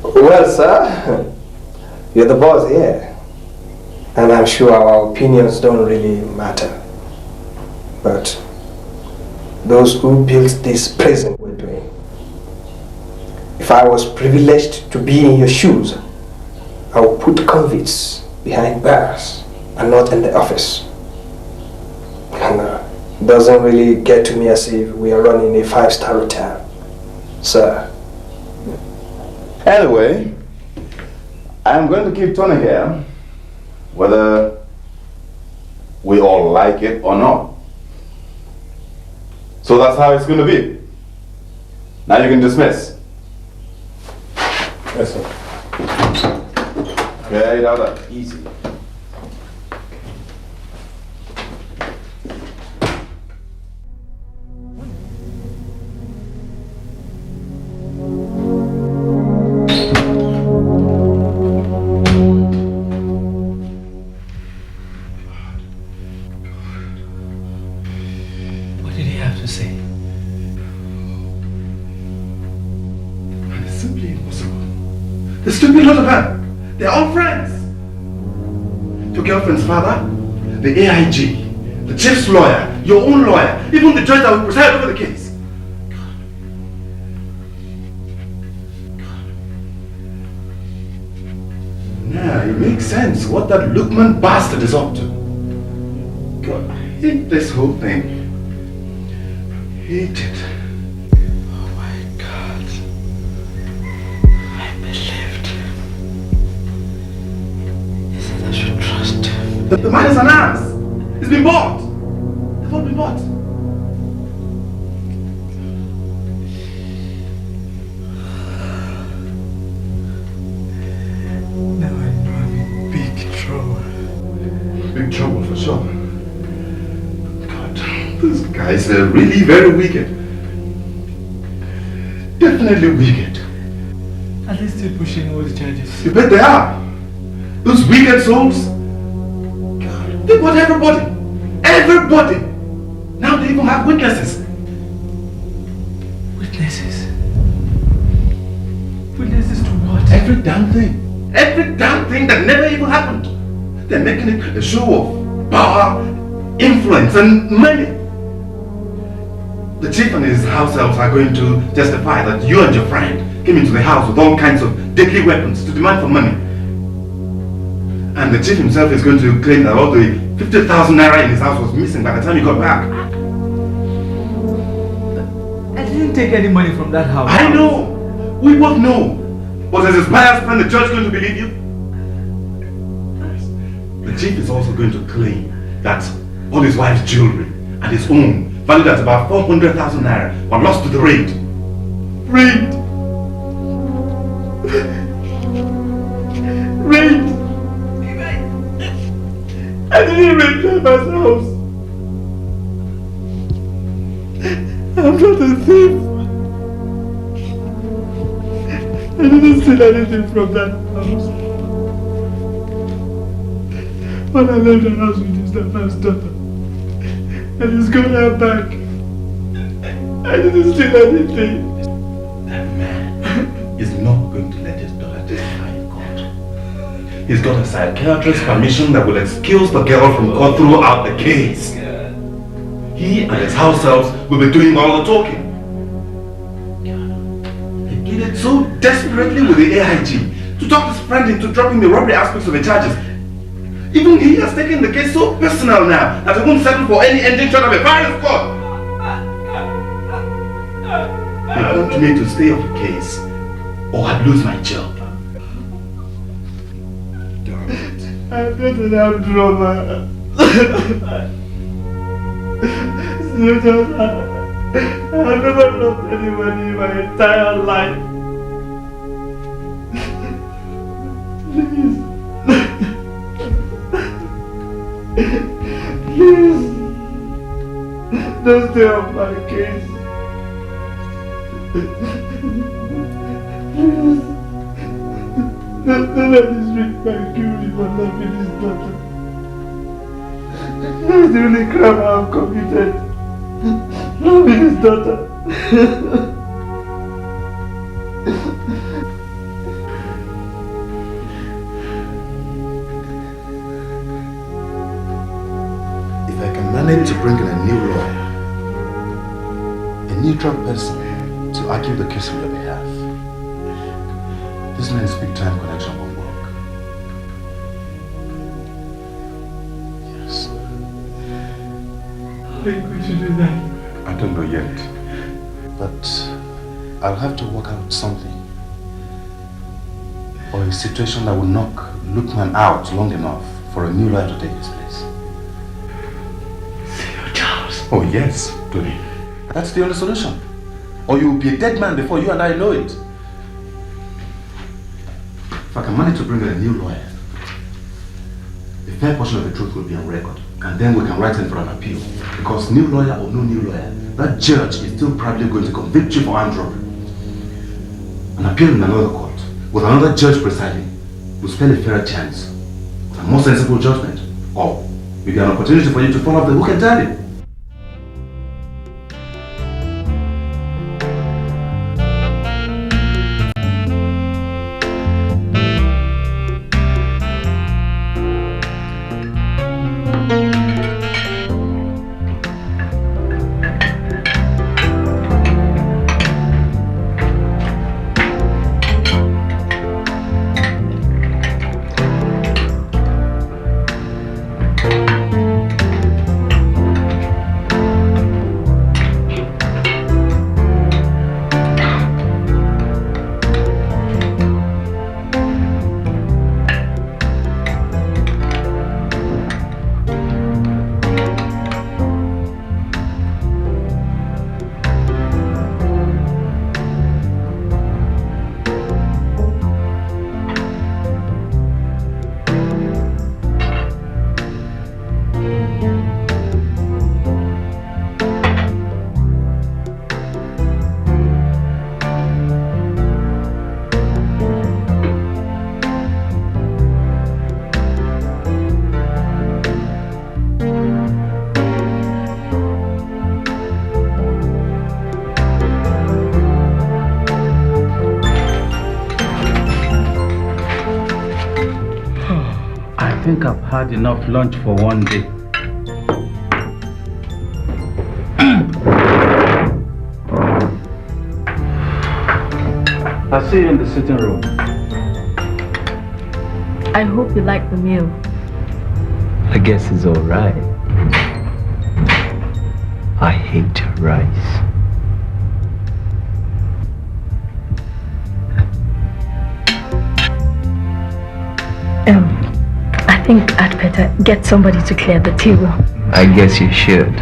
Well, sir, you're the boss here. And I'm sure our opinions don't really matter. But those who built this prison were doing. If I was privileged to be in your shoes, I would put convicts behind bars and not in the office. And it doesn't really get to me as if we are running a 5-star hotel, sir. Anyway, I'm going to keep Tony here, whether we all like it or not. So that's how it's going to be. Now you can dismiss. Yes, sir. Okay, now that. Easy. What did he have to say? It's simply impossible. There's still a lot of them. They're all friends. Your girlfriend's father, the AIG, the chief's lawyer, your own lawyer, even the judge that will preside over the case. God. sense what that Lukman bastard is up to. God, I hate this whole thing. I hate it. Oh my God. I believed. He said I should trust him. The man is an ass. He's been bought. They've all been bought. Now I know I'm in big trouble. Big trouble for sure. God, these guys are really very wicked. Definitely wicked. Are they still pushing all the charges? You bet they are. Those wicked souls. God, they bought everybody. Everybody. Now they even have witnesses. Witnesses? Witnesses to what? Every damn thing. Every damn thing that never even happened. They're making it a show of power, influence, and money. The chief and his house elves are going to testify that you and your friend came into the house with all kinds of deadly weapons to demand for money. And the chief himself is going to claim that all the 50,000 naira in his house was missing by the time he got back. I didn't take any money from that house. I know. We both know. But as his biased friend, the judge going to believe you? The chief is also going to claim that all his wife's jewelry and his own, valued at about 400,000 naira, were lost to the raid. Raid! Raid! I didn't raid Jabba's house. I'm not a thief. I didn't steal anything from that house. When I left the house with his daughter's daughter, and he's got her back, I didn't steal anything. That man is not going to let his daughter testify in court. He's got a psychiatrist's permission that will excuse the girl from court throughout the case. He and his house elves will be doing all the talking. He pleaded so desperately with the AIG to talk his friend into dropping the robbery aspects of the charges. Even he has taken the case so personal now that he won't settle for any ending short of a firing squad. They want me to stay off the case or I'd lose my job. I'm not an armed robber. I've never loved anybody in my entire life. Please. Please. Don't stay off my case. Please. Don't let this rich man kill me for loving his daughter. That's the only crime I've committed. Loving his daughter. If I can manage to bring in a new lawyer, a neutral person to argue the case on your behalf, this man's big time connection won't work. Yes. How are you going to do that? I don't know yet. But I'll have to work out something. Or a situation that will knock Lukman out long enough for a new lawyer to take his place. Senor Charles. Oh yes, Tony. That's the only solution. Or you'll be a dead man before you and I know it. If I can manage to bring in a new lawyer, a fair portion of the truth will be on record. And then we can write in for an appeal. Because new lawyer or no new lawyer, that judge is still probably going to convict you for armed robbery. An appeal in another court, with another judge presiding, will spell a fairer chance of a more sensible judgment. Or maybe an opportunity for you to fall off the hook entirely. I've had enough lunch for one day. I'll see you in the sitting room. I hope you like the meal. I guess it's alright. I hate rice. I think I'd better get somebody to clear the table. I guess you should.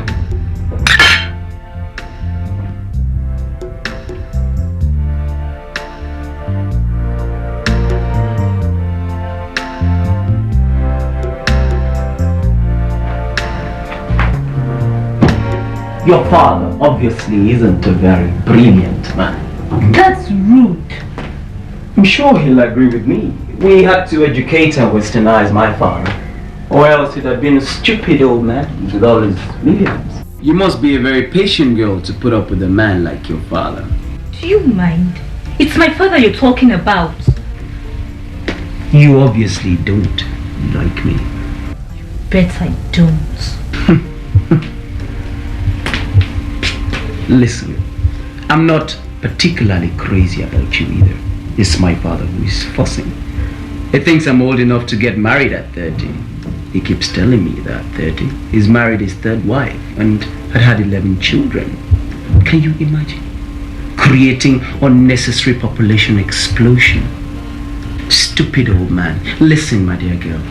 Your father obviously isn't a very brilliant man. That's rude. I'm sure he'll agree with me. We had to educate and westernize my father, or else he'd have been a stupid old man with all his millions. You must be a very patient girl to put up with a man like your father. Do you mind? It's my father you're talking about. You obviously don't like me. Bet I don't. Listen, I'm not particularly crazy about you either. It's my father who is fussing. He thinks I'm old enough to get married at 30. He keeps telling me that 30. He's married his third wife and had 11 children. Can you imagine? Creating unnecessary population explosion. Stupid old man. Listen, my dear girl.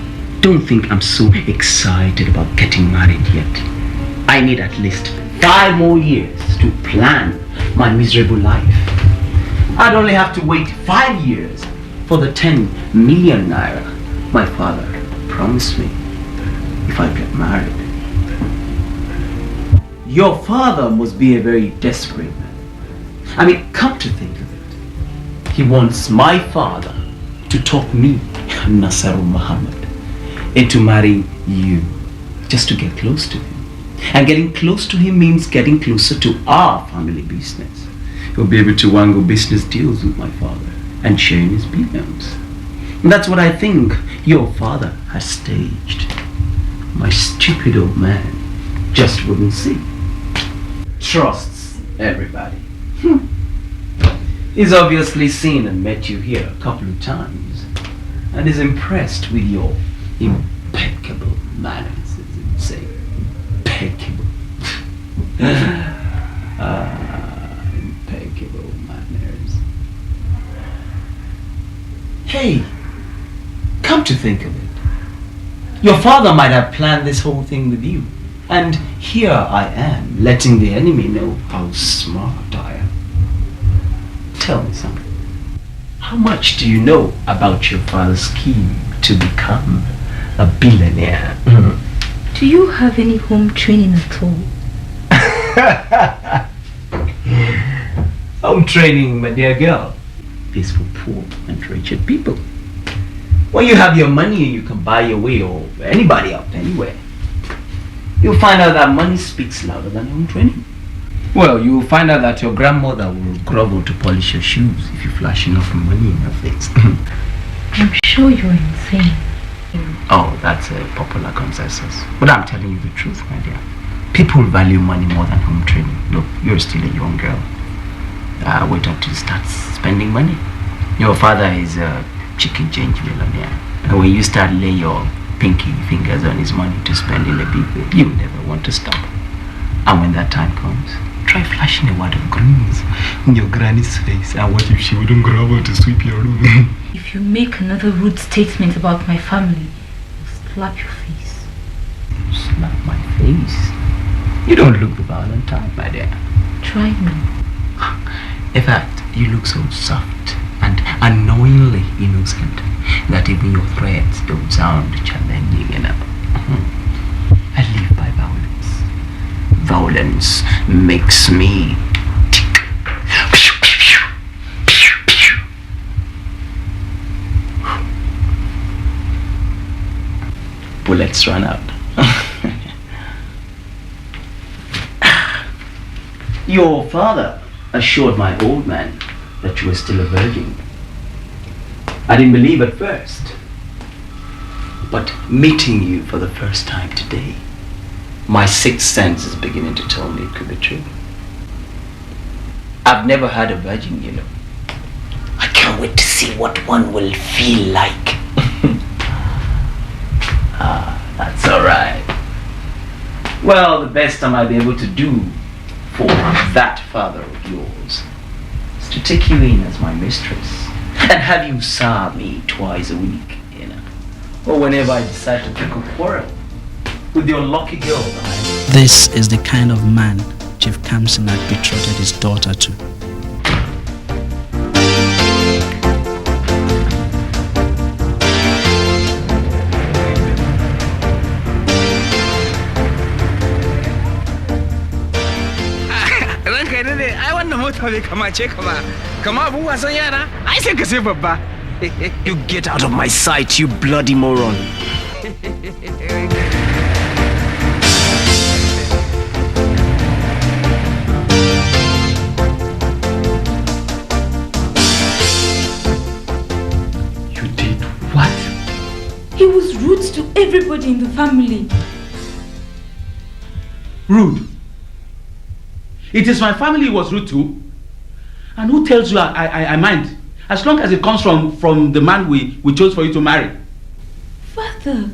Don't think I'm so excited about getting married yet. I need at least 5 more years to plan my miserable life. I'd only have to wait 5 years for the 10 million naira my father promised me if I get married. Your father must be a very desperate man. I mean, come to think of it, he wants my father to talk me, Nasaru Mohammed, into marrying you just to get close to him. And getting close to him means getting closer to our family business. He'll be able to wangle business deals with my father and share in his billions. And that's what I think your father has staged. My stupid old man just wouldn't see. Trusts everybody. He's obviously seen and met you here a couple of times and is impressed with your impeccable manners, as he would say. Impeccable. Impeccable manners. Hey, come to think of it, your father might have planned this whole thing with you, and here I am letting the enemy know how smart I am. Tell me something. How much do you know about your father's scheme to become a billionaire? Do you have any home training at all? Home training, my dear girl, is for poor and wretched people. When you have your money and you can buy your way or anybody up anywhere, you'll find out that money speaks louder than home training. Well, you'll find out that your grandmother will grovel to polish your shoes if you flash enough money in your face. I'm sure you're insane. Oh, that's a popular consensus. But I'm telling you the truth, my dear. People value money more than home training. Look, you're still a young girl. Wait until you start spending money. Your father is a chicken change millionaire. And when you start laying your pinky fingers on his money to spend in a big way, you never want to stop. And when that time comes, try flashing a wad of greens in your granny's face. And what if she wouldn't grovel to sweep your room? If you make another rude statement about my family, I'll slap your face. Slap my face? You don't look the violent type, my dear. Try me. In fact, you look so soft and unknowingly innocent that even your threats don't sound challenging enough. I live by violence. Violence makes me tick. Bullets run out. Your father assured my old man that you were still a virgin. I didn't believe at first. But meeting you for the first time today, my sixth sense is beginning to tell me it could be true. I've never had a virgin, you know. I can't wait to see what one will feel like. That's alright. Well, the best I might be able to do for that father of yours is to take you in as my mistress and have you serve me twice a week, you know. Or whenever I decide to pick a quarrel with your lucky girl behind me. This is the kind of man Chief Kamsin had betrothed his daughter to. Ai wannan mota bai kamace ka ba. Kama abun wasan yara, ai sai ka sai babba. You get out of my sight, you bloody moron. You did what? He was rude to everybody in the family. Rude? It is my family he was rude to. And who tells you I mind? As long as it comes from the man we chose for you to marry. Father,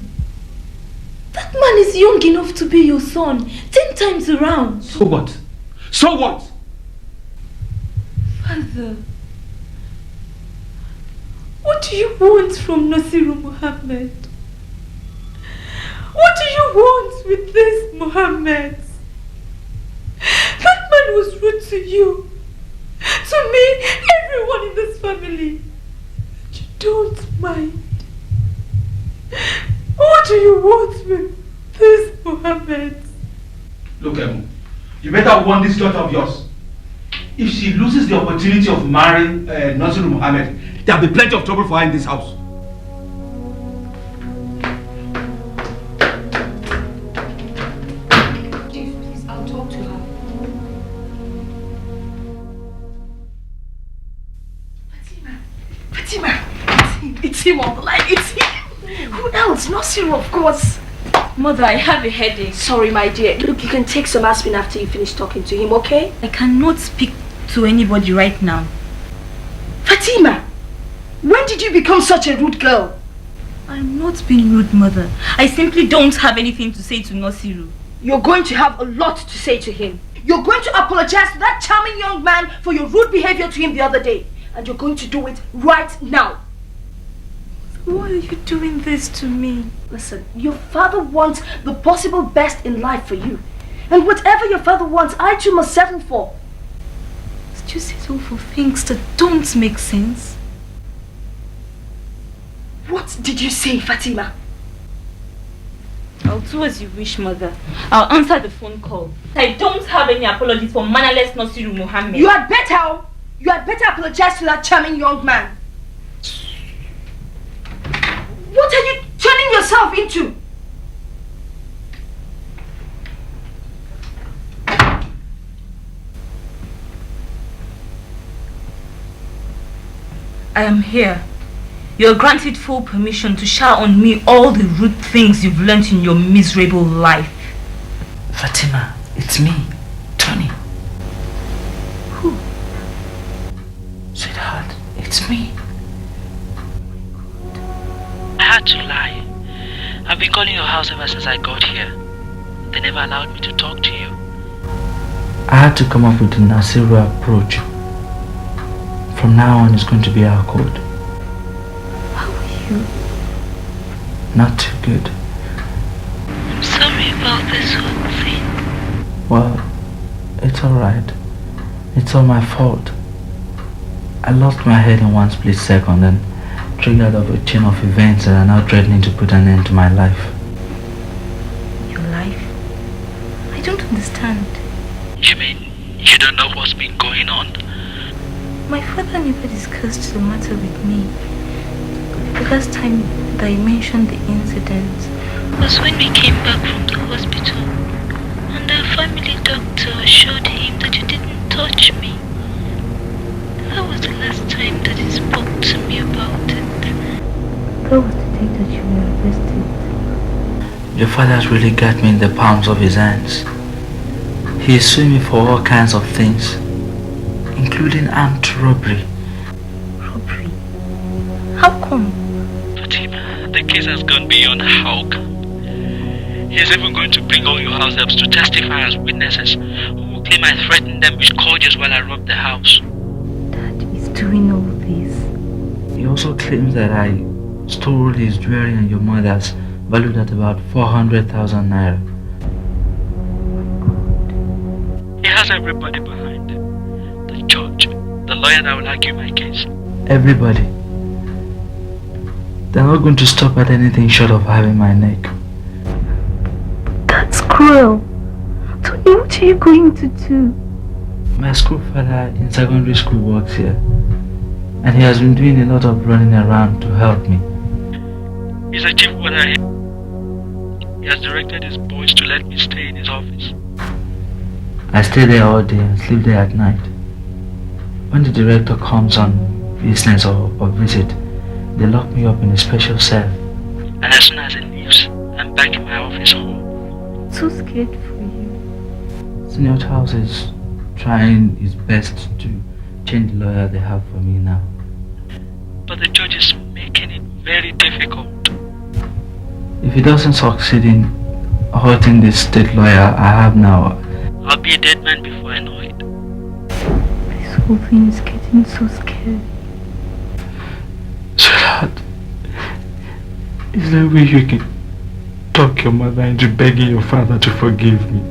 that man is young enough to be your son 10 times around. So what? So what? Father, what do you want from Nasiru Mohammed? What do you want with this Mohammed? That man was rude to you, to me, everyone in this family. But you don't mind. What do you want with this Mohammed? Look, you better warn this daughter of yours. If she loses the opportunity of marrying Nasiru Mohammed, there'll be plenty of trouble for her in this house. It's him on the line. It's him. Who else? Nasiru, of course. Mother, I have a headache. Sorry, my dear. Look, you can take some aspirin after you finish talking to him, okay? I cannot speak to anybody right now. Fatima, when did you become such a rude girl? I'm not being rude, Mother. I simply don't have anything to say to Nasiru. You're going to have a lot to say to him. You're going to apologize to that charming young man for your rude behavior to him the other day. And you're going to do it right now. Why are you doing this to me? Listen, your father wants the possible best in life for you. And whatever your father wants, I too must settle for. You settle for things that don't make sense. What did you say, Fatima? I'll do as you wish, Mother. I'll answer the phone call. I don't have any apologies for mannerless Nasiru Mohammed. You had better apologize to that charming young man. What are you turning yourself into? I am here. You are granted full permission to shower on me all the rude things you've learnt in your miserable life. Fatima, it's me, Tony. Who? Sweetheart, it's me. I had to lie. I've been calling your house ever since I got here. They never allowed me to talk to you. I had to come up with the Nasiru approach. From now on, it's going to be our code. How are you? Not too good. I'm sorry about this whole thing. Well, it's alright. It's all my fault. I lost my head in one split second and triggered off a chain of events that are now threatening to put an end to my life. Your life? I don't understand. You mean you don't know what's been going on? My father never discussed the matter with me. The last time that I mentioned the incident was when we came back from the hospital and our family doctor assured him that you didn't touch me. That was the last time that he spoke to me about it. That was the day fact that you were arrested. Your father's really got me in the palms of his hands. He is suing me for all kinds of things, including armed robbery. Robbery? How come? Fatima, the case has gone beyond how come. He is even going to bring all your house helps to testify as witnesses who will claim I threatened them with cordials while I robbed the house. Dad is doing all this. He also claims that I stole his jewelry and your mother's, valued at about 400,000 naira. He has everybody behind him. The judge, the lawyer that will argue my case. Everybody. They're not going to stop at anything short of having my neck. That's cruel. Tony, what are you going to do? My school father in secondary school works here, and he has been doing a lot of running around to help me. He's a chief warder here. He has directed his boys to let me stay in his office. I stay there all day and sleep there at night. When the director comes on business or visit, they lock me up in a special cell. And as soon as he leaves, I'm back in my office hall. So scared for you. Senior House is trying his best to change the lawyer they have for me now. But the judge is making it very difficult. If he doesn't succeed in hurting this state lawyer I have now, I'll be a dead man before I know it. This whole thing is getting so scary. Sweetheart, is there a way you can talk your mother into begging your father to forgive me?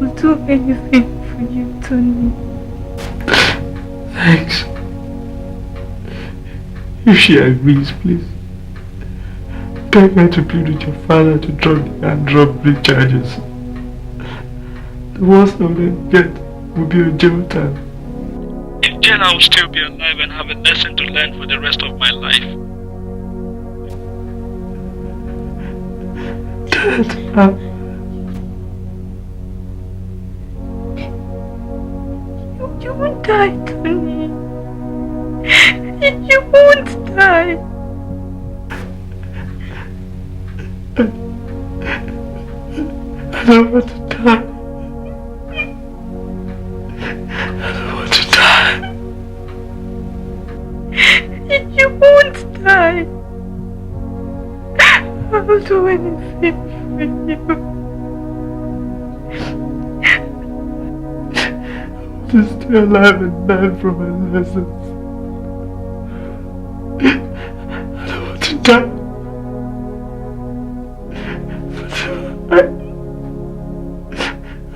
I'll do anything for you, Tony. Thanks. If she agrees, please beg her to plead with your father to drop the armed robbery charges. The worst of them get will be a jail time. In jail, I will still be alive and have a lesson to learn for the rest of my life. Dad, You won't die, Tony. You won't die. I don't want to die. I don't want to die. You won't die. I'll do anything for you. To stay alive and learn from my lessons. I don't want to die. But I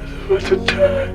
don't want to die.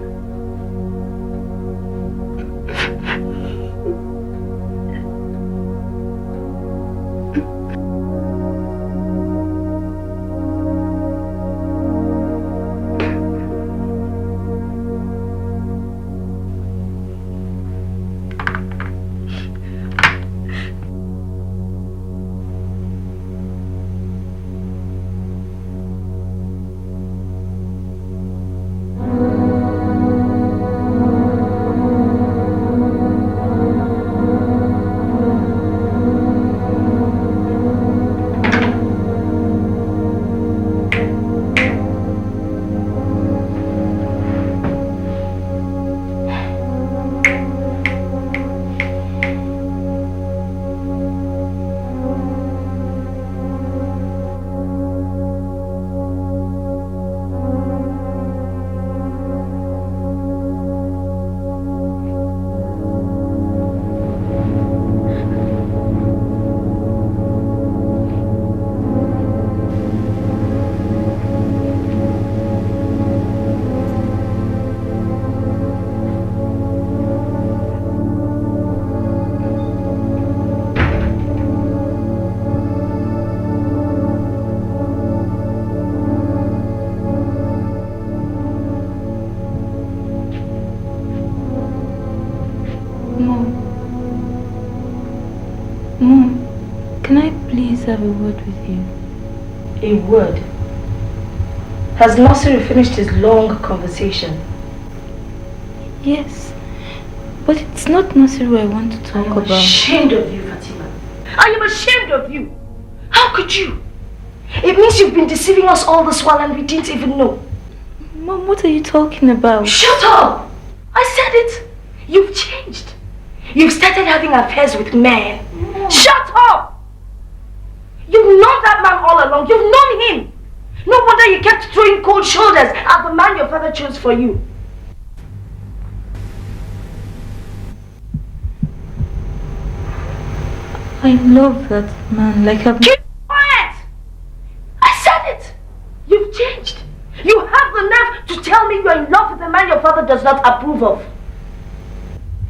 Have a word with you. A word? Has Nasiru finished his long conversation? Yes, but it's not Nasiru I want to talk about. I'm ashamed of you, Fatima. I am ashamed of you. How could you? It means you've been deceiving us all this while and we didn't even know. Mom, what are you talking about? Shut up! I said it. You've changed. You've started having affairs with men. Shut up! You've known that man all along. You've known him. No wonder you kept throwing cold shoulders at the man your father chose for you. I love that man like I've... Keep quiet! I said it! You've changed. You have the nerve to tell me you're in love with a man your father does not approve of.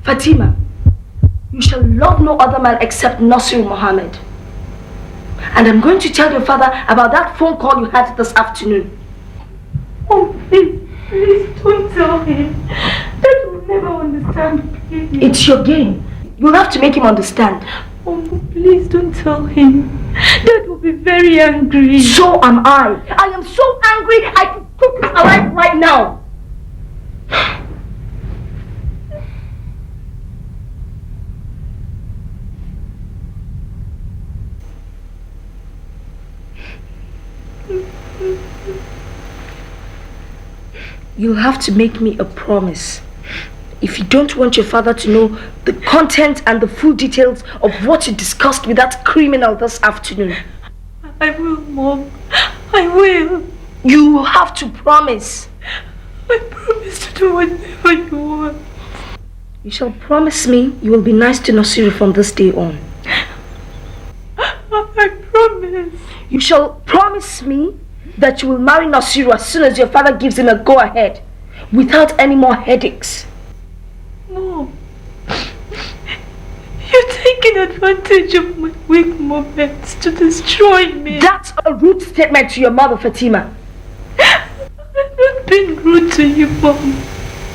Fatima, you shall love no other man except Nasir Mohammed. And I'm going to tell your father about that phone call you had this afternoon. Oh, please don't tell him. Dad will never understand. Please. It's your game. You'll have to make him understand. Oh, please don't tell him. Dad will be very angry. So am I. I am so angry I could cook him alive right now. You'll have to make me a promise. If you don't want your father to know the content and the full details of what you discussed with that criminal this afternoon. I will, Mom. I will. You have to promise. I promise to do whatever you want. You shall promise me you will be nice to Nasiru from this day on. I promise. You shall promise me that you will marry Nasiru as soon as your father gives him a go-ahead, without any more headaches. Mom, you're taking advantage of my weak moments to destroy me. That's a rude statement to your mother, Fatima. I've not been rude to you, Mom.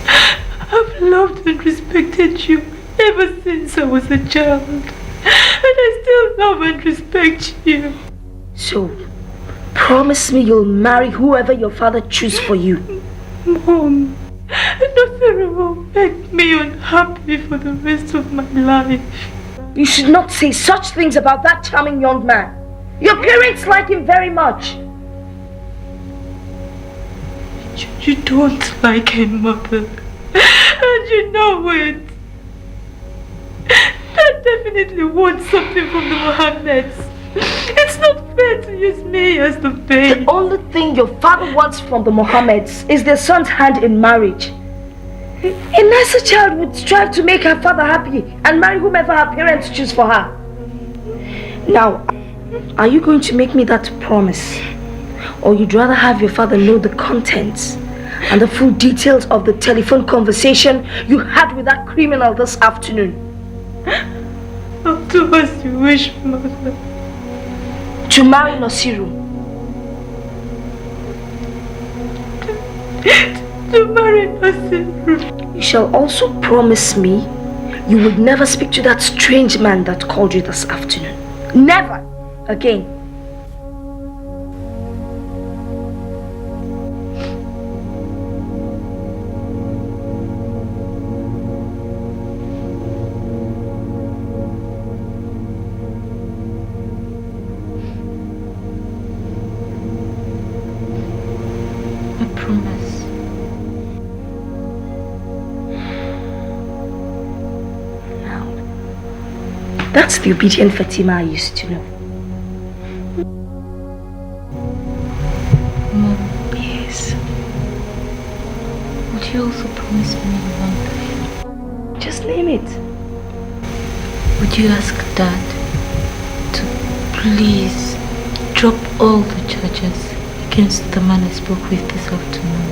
I've loved and respected you ever since I was a child. And I still love and respect you. So, promise me you'll marry whoever your father chooses for you. Mom, nothing will make me unhappy for the rest of my life. You should not say such things about that charming young man. Your parents like him very much. You don't like him, Mother. And you know it. Dad definitely wants something from the Mohammeds. It's not fair to use me as the bait. The only thing your father wants from the Mohammeds is their son's hand in marriage. A nicer child would strive to make her father happy and marry whomever her parents choose for her. Now, are you going to make me that promise? Or you'd rather have your father know the contents and the full details of the telephone conversation you had with that criminal this afternoon? I'll do as you wish, Mother. To marry Nasiru. To marry Nasiru. You shall also promise me you would never speak to that strange man that called you this afternoon. Never again. That's the obedient Fatima I used to know. Mom, yes. Would you also promise me one thing? Just name it. Would you ask Dad to please drop all the charges against the man I spoke with this afternoon?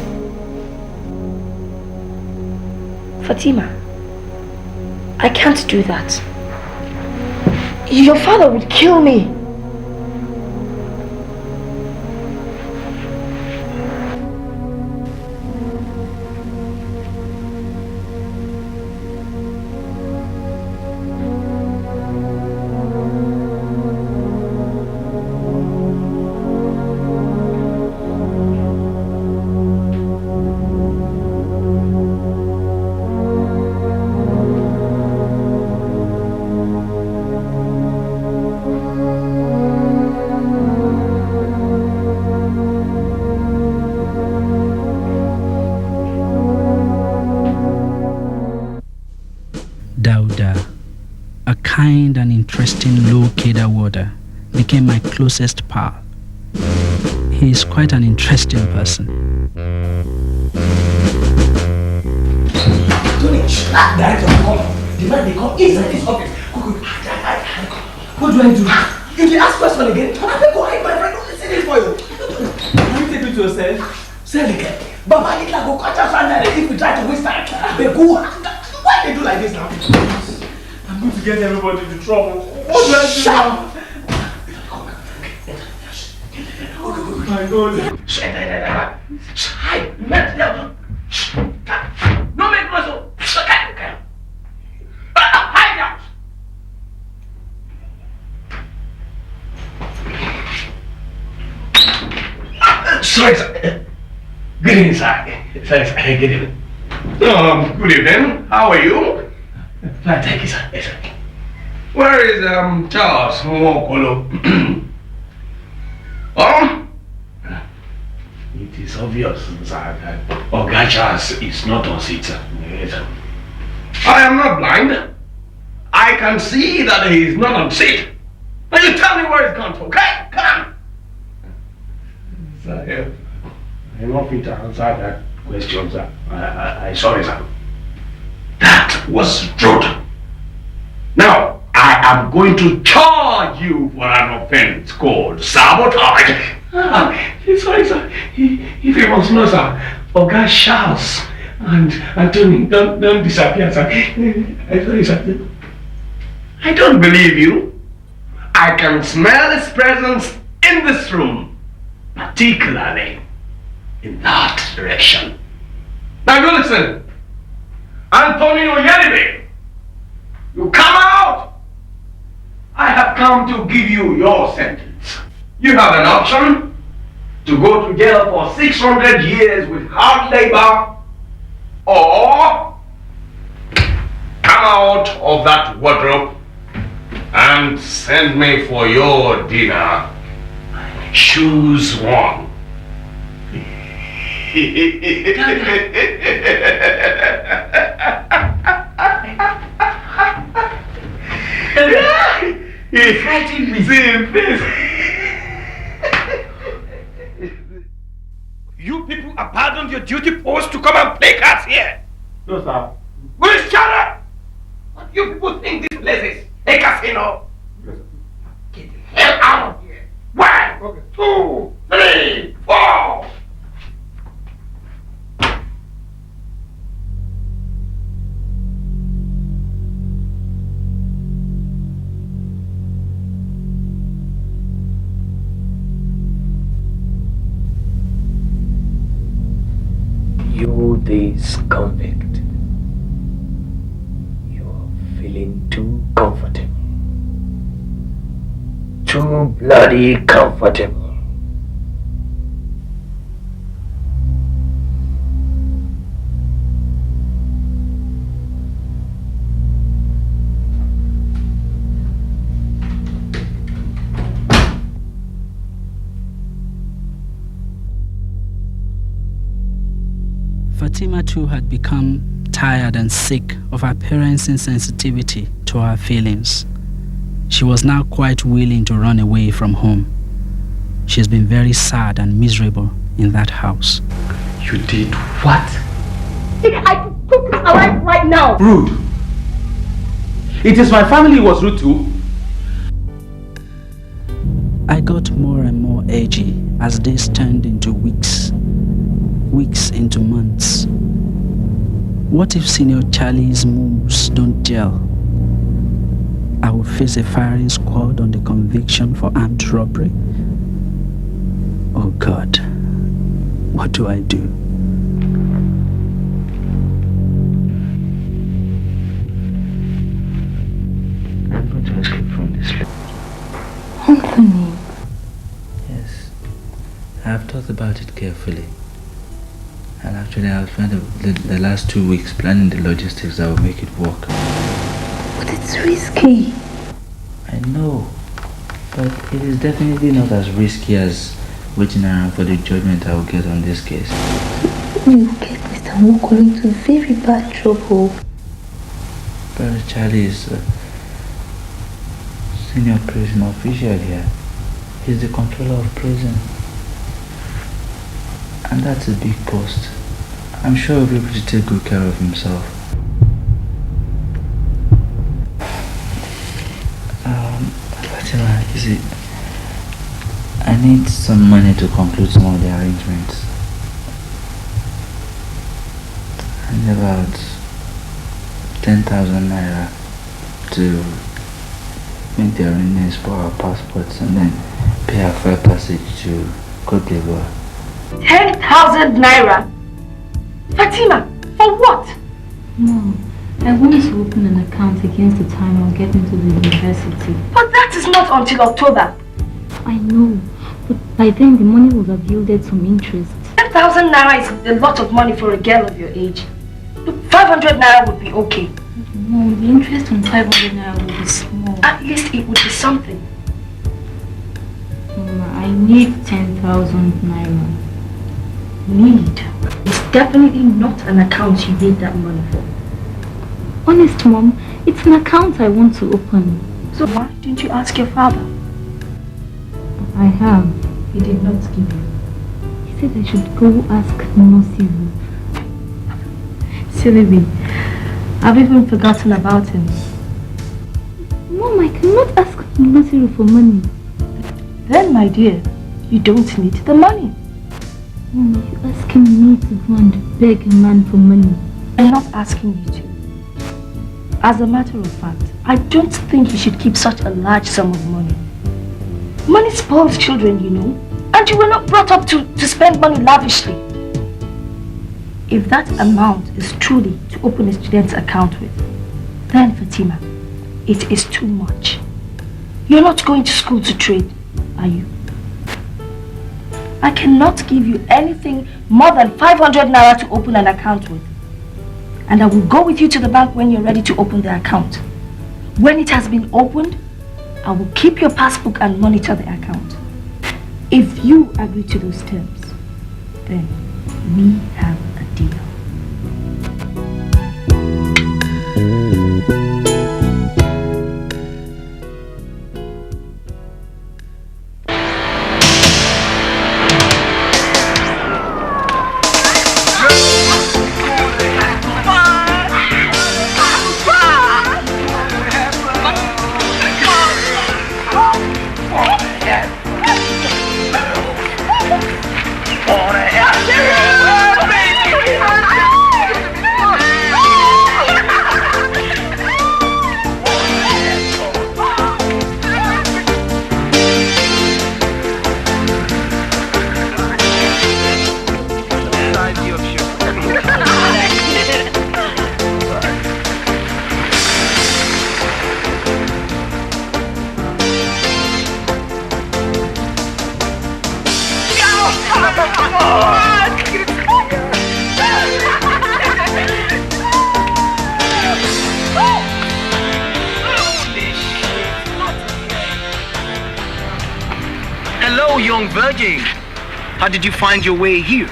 Fatima, I can't do that. Your father would kill me. kind and interesting low-kidder warder became my closest pal. He is quite an interesting person. Tony, director, come. The man they come inside this office. What do I do? You can ask question again. I go hide my friend. Don't listen it for you. Can you take me to your cell? Cell again. Baba, it like go catch us and if we try to waste time. They go. Why they do like this now? I'm going to get everybody into trouble. What do I do now? My God. Hide. No make noise. Okay. Hide now. Sorry, sir. Good evening, sir. Sorry, sir. Good evening. Good evening. How are you? Fine, thank you, sir. Yes, sir. Where is Charles Mwokolo? It is obvious, sir, that Oga Charles is not on seat, sir. Yes, sir. I am not blind. I can see that he is not on seat. Now you tell me where he's gone to, okay? Come on. Sir, I'm not fit to answer that question, sir. I sorry, sir. That was rude. Now, I am going to charge you for an offense called sabotage. Sorry, sir. If you must know, sir, Oga Charles and Tony don't disappear, sir. I'm sorry, sir. I don't believe you. I can smell his presence in this room, particularly in that direction. Now you listen. Antonio Yeribe, you come out. I have come to give you your sentence. You have an option to go to jail for 600 years with hard labor, or come out of that wardrobe and send me for your dinner. Choose one. He frightened me. You people abandoned your duty post to come and play cards here. No, sir. Will you shut up? What do you people think this place is? A casino? Get the hell out of here. 1, 2, 3, 4. You, this convict, you're feeling too comfortable. Too bloody comfortable. Fatima too had become tired and sick of her parents' insensitivity to her feelings. She was now quite willing to run away from home. She's been very sad and miserable in that house. You did what? I took you alive right now. Rude. It is my family who was rude too. I got more and more edgy as days turned into weeks into months. What if Senior Charlie's moves don't gel? I will face a firing squad on the conviction for armed robbery. Oh God, what do I do? I'm going to escape from this place. Anthony. Yes, I've thought about it carefully. And actually I've spent the last 2 weeks planning the logistics that will make it work. But it's risky. I know, but it is definitely not as risky as waiting around for the judgment I will get on this case. You get Mr. Mwokolo into very bad trouble. Brother Charlie is senior prison official here. He's the controller of prison. And that's a big post. I'm sure he'll be able to take good care of himself. Fatima, you see, I need some money to conclude some of the arrangements. I need about 10,000 naira to make the arrangements for our passports and then pay our fare passage to Côte d'Ivoire. 10,000 naira? Fatima, for what? Mom, I wanted to open an account against the time I'll get into the university. But that is not until October. I know, but by then the money will have yielded some interest. 10,000 naira is a lot of money for a girl of your age. 500 naira would be okay. No, the interest on 500 naira will be small. At least it would be something. Mama, I need 10,000 naira. Need? It's definitely not an account you need that money for. Honest, Mom, it's an account I want to open. So why didn't you ask your father? I have. He did not give you. He said I should go ask Nosiru. Silly me. I've even forgotten about him. Mom, I cannot ask Nosiru for money. Then, my dear, you don't need the money. Mom, you're asking me to go and beg a man for money. I'm not asking you to. As a matter of fact, I don't think you should keep such a large sum of money. Money spoils children, you know. And you were not brought up to spend money lavishly. If that amount is truly to open a student's account with, then Fatima, it is too much. You're not going to school to trade, are you? I cannot give you anything more than 500 naira to open an account with. And I will go with you to the bank when you're ready to open the account. When it has been opened, I will keep your passbook and monitor the account. If you agree to those terms, then we have a deal. Hello, young virgin. How did you find your way here?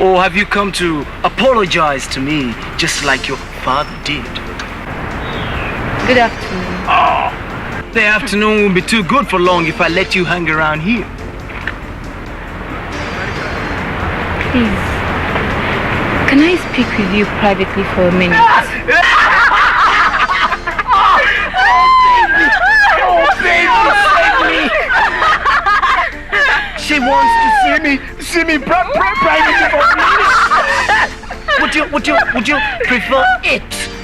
Or have you come to apologize to me just like your father did? Good afternoon. Oh, the afternoon won't be too good for long if I let you hang around here. Please, can I speak with you privately for a minute? Oh, baby, save me! She wants to see me privately for a minute. Would you prefer it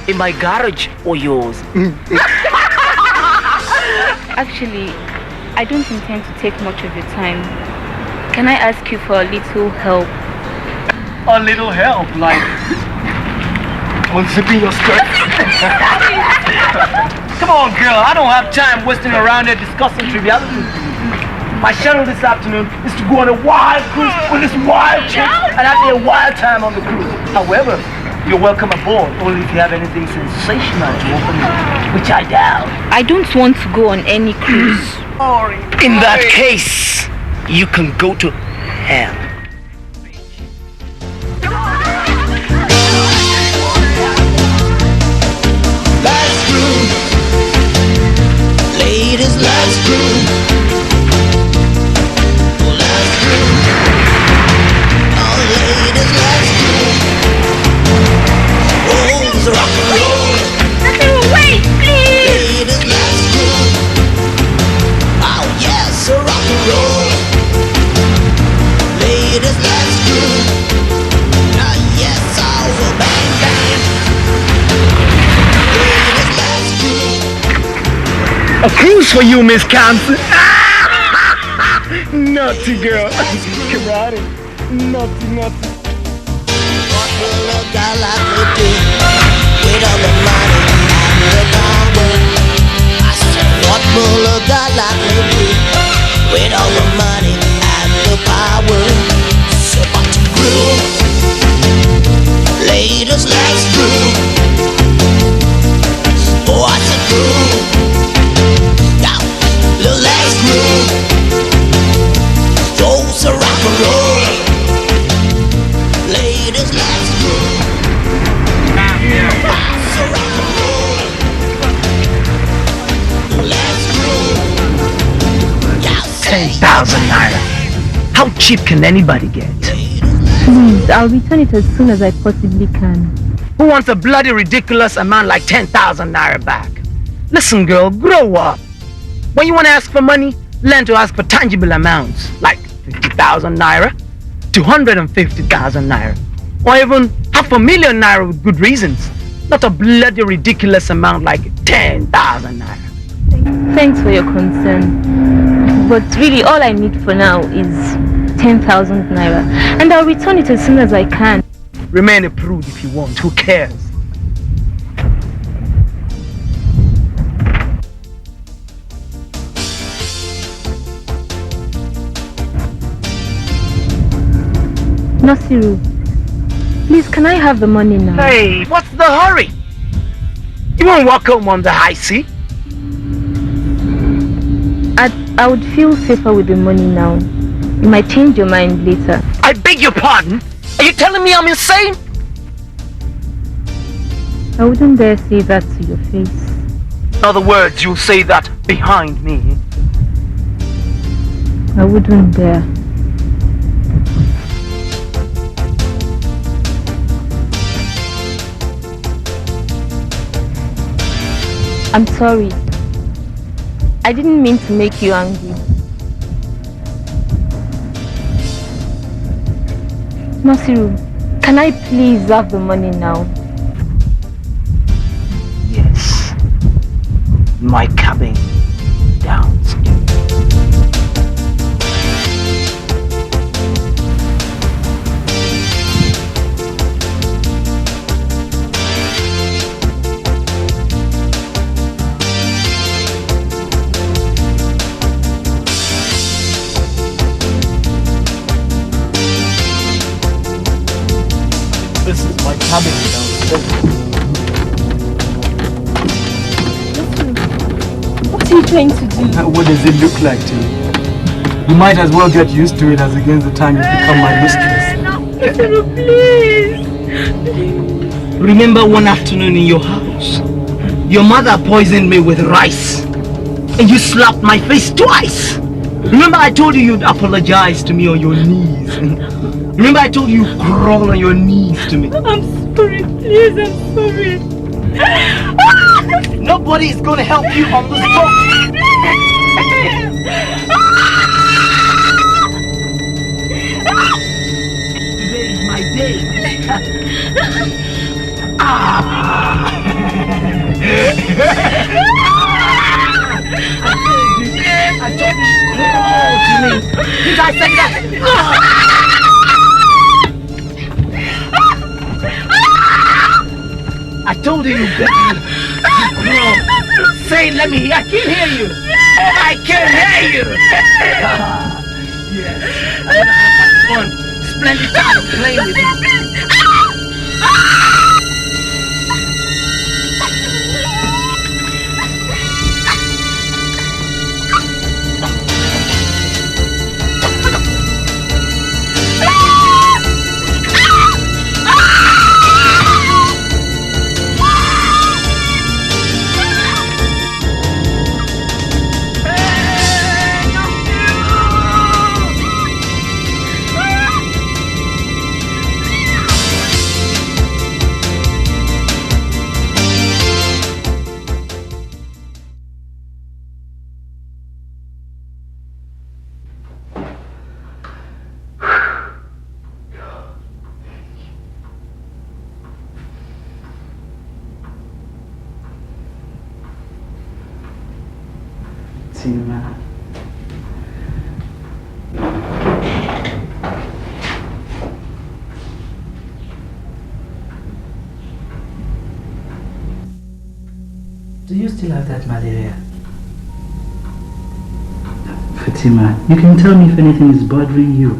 in my garage or yours? Actually, I don't intend to take much of your time. Can I ask you for a little help? A little help, like unzipping your skirt? Come on, girl, I don't have time wasting around here discussing trivialities. My schedule this afternoon is to go on a wild cruise with this wild chick and have me a wild time on the cruise. However, you're welcome aboard, only if you have anything sensational to offer me, which I doubt. I don't want to go on any cruise. In that case, you can go to hell. Ladies Ladies, let's groove. Let's groove. Oh, ladies, let's groove. Oh, it's rock and roll. Wait, please. Ladies, let's groove. Oh, yes, rock and roll. Ladies, let's groove. Oh, yes, oh, bang, bang. Ladies, let's groove. A cruise for you, Miss Compton. Naughty girl. Karate. Naughty, naughty. What will a guy like me do with all the money and the power? I said, what will a guy like me do with all the money and the power? So about to groove. Ladies, let's groove. Oh, I said groove. Now, let's groove. Oh, so rock and roll. Ladies, let's groove. So rock and roll. Let's groove. 10,000 naira. How cheap can anybody get? Please, I'll return it as soon as I possibly can. Who wants a bloody ridiculous amount like 10,000 naira back? Listen, girl, grow up. When you want to ask for money, learn to ask for tangible amounts like 50,000 naira, 250,000 naira, or even 500,000 naira with good reasons. Not a bloody ridiculous amount like 10,000 naira. Thanks for your concern. But really, all I need for now is 10,000 naira. And I'll return it as soon as I can. Remain a prude if you want. Who cares? Nasiru, please, can I have the money now? Hey, what's the hurry? You won't walk home on the high sea? I would feel safer with the money now. You might change your mind later. I beg your pardon? Are you telling me I'm insane? I wouldn't dare say that to your face. In other words, you'll say that behind me. I wouldn't dare. I'm sorry. I didn't mean to make you angry. Nasiru, can I please have the money now? Yes. My cabin downstairs. This is my cabin downstairs. What are you trying to do? What does it look like to you? You might as well get used to it as against the time you become my mistress. Nasiru, please. Remember one afternoon in your house? Your mother poisoned me with rice. And you slapped my face twice. Remember I told you you'd apologize to me on your knees. Remember I told you crawl on your knees to me. I'm sorry, please, I'm sorry. Nobody is going to help you on this boat. Today is my day. I told you crawl to me. Did I say that? I told you crawl. Say it, let me hear. I can't hear you. I can't hear you. Yes. I'm gonna have my fun. Splendid time of playing with you. Fatima. Do you still have that malaria? Fatima, you can tell me if anything is bothering you.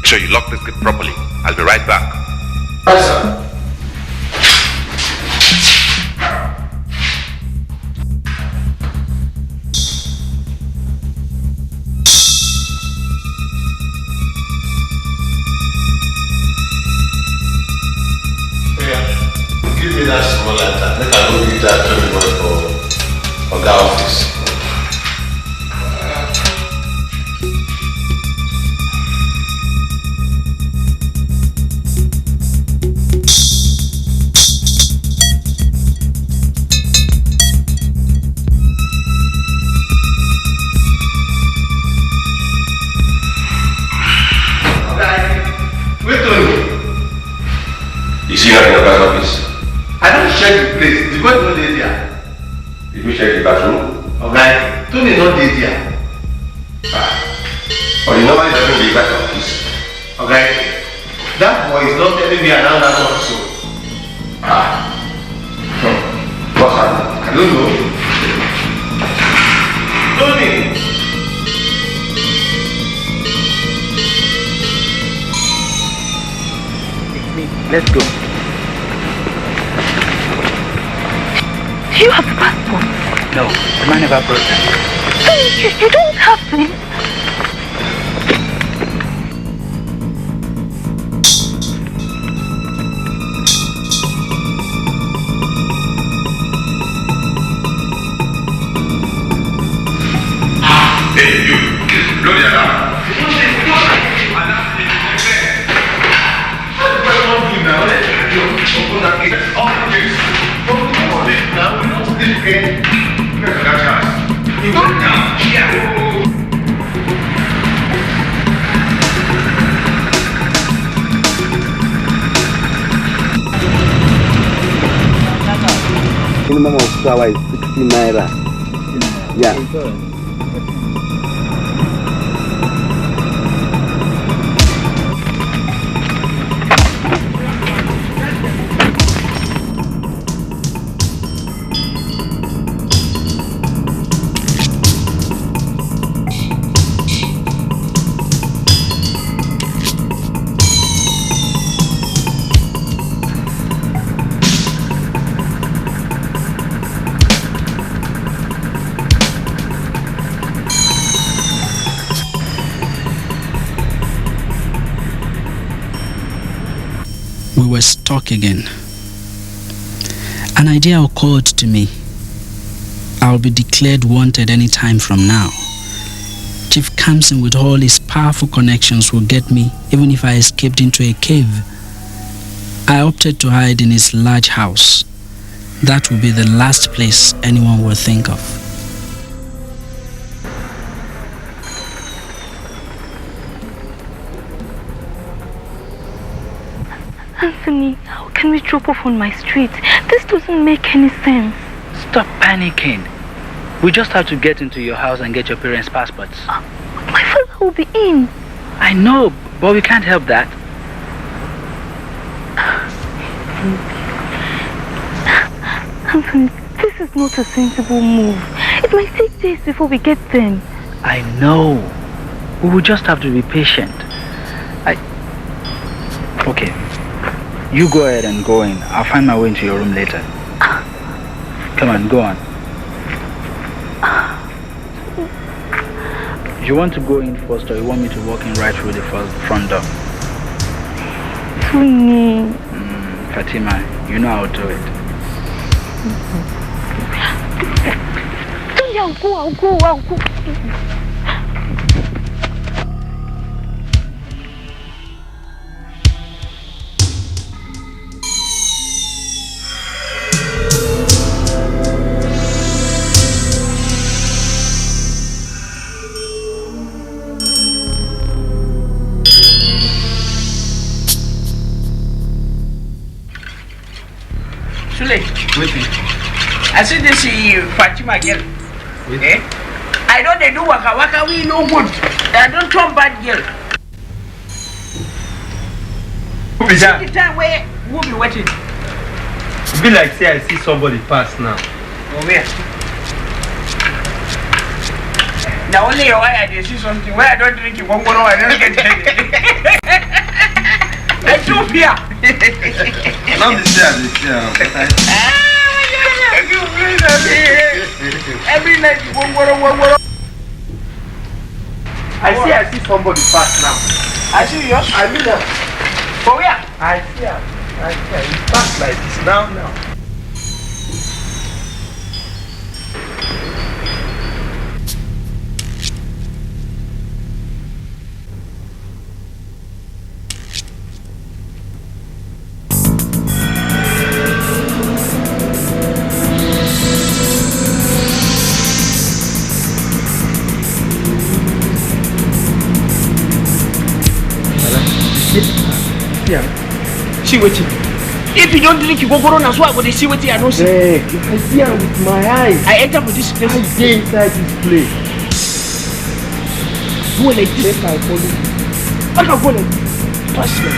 Sure you lock this gate properly. I'll be right back. Right, sir. me that small lantern. Make I go give that to everybody for Oga office. You see her in the back office? I don't check the place. The boy is not there. Did you check the bathroom? Okay. Tony is not there. But you normally doesn't leave back office. Okay. That boy is not telling me around that office. What's happening? I don't know. Tony! Let's go. You have the passport? No, the man never brought them. You don't have them? Hey, you! Blow the alarm! Open that gate. Open the gate. Open it now. We don't still get. You go now. Yeah. Minimum of flour is 60 naira. Yeah. We were stuck again. An idea occurred to me. I'll be declared wanted any time from now. Chief Kamsin with all his powerful connections will get me even if I escaped into a cave. I opted to hide in his large house. That will be the last place anyone will think of. Anthony, how can we drop off on my street? This doesn't make any sense. Stop panicking. We just have to get into your house and get your parents' passports. My father will be in. I know, but we can't help that. Anthony, this is not a sensible move. It might take days before we get them. I know. We will just have to be patient. Okay. You go ahead and go in. I'll find my way into your room later. Come on, go on. You want to go in first, or you want me to walk in right through the front door? Tony. Fatima, you know I'll do it. Tony, I'll go. I see this Fatima girl. Eh? I know they do waka we no good. I don't turn bad girl. Who be that? The time where we'll be waiting. It be like say I see somebody pass now. Oh where? Now only your eye I see something where I don't drink it, one more I don't get it. I do fear. Not the same. Every night you won't go. I see somebody pass now. I see yours. I mean that. For where? I see her. He pass like this now. See what you. If you don't drink, you go on as well. But they see what I don't see. Hey, I see her with my eyes. I enter for this place. I stay inside this place. Go like this. I follow you. I can go like this. Pass me.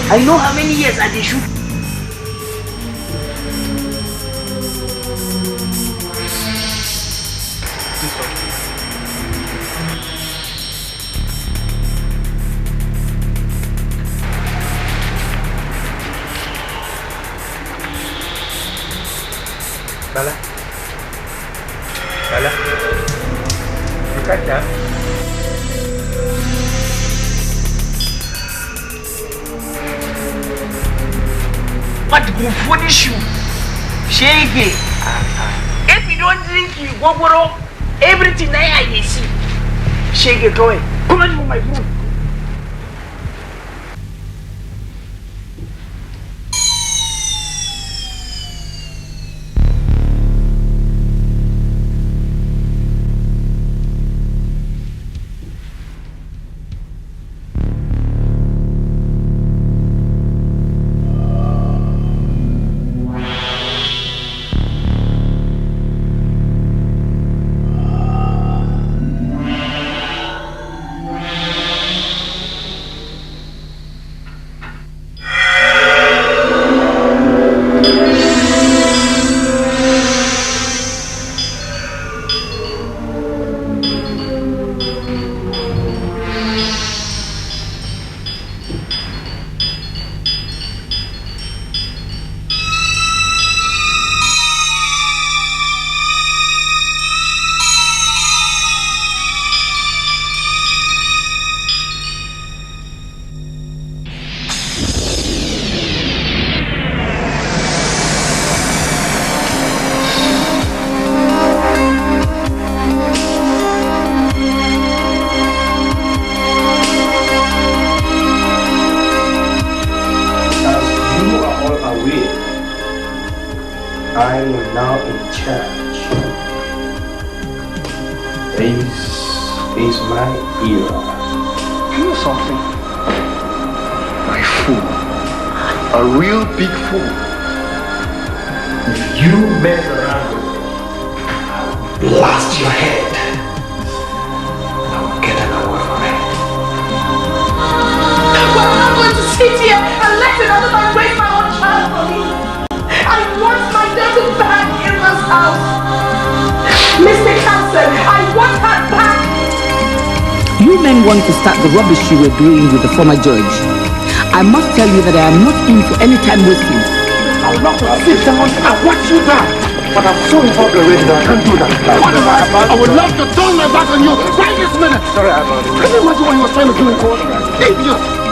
I know how many years I did shoot. Bala. Bala. Look at that. What will finish you? Shake it. If you don't drink, you go borrow everything I see. Shake it, go away. Come on from my room. The rubbish you were doing with the former judge. I must tell you that I am not in for any time wasting. I would love to sit down and watch you die. But I'm so involved already that I can't do that. I would love to turn my back on you right this minute. Sorry, I'm not. Can you imagine what you were trying to do in court? Idiot!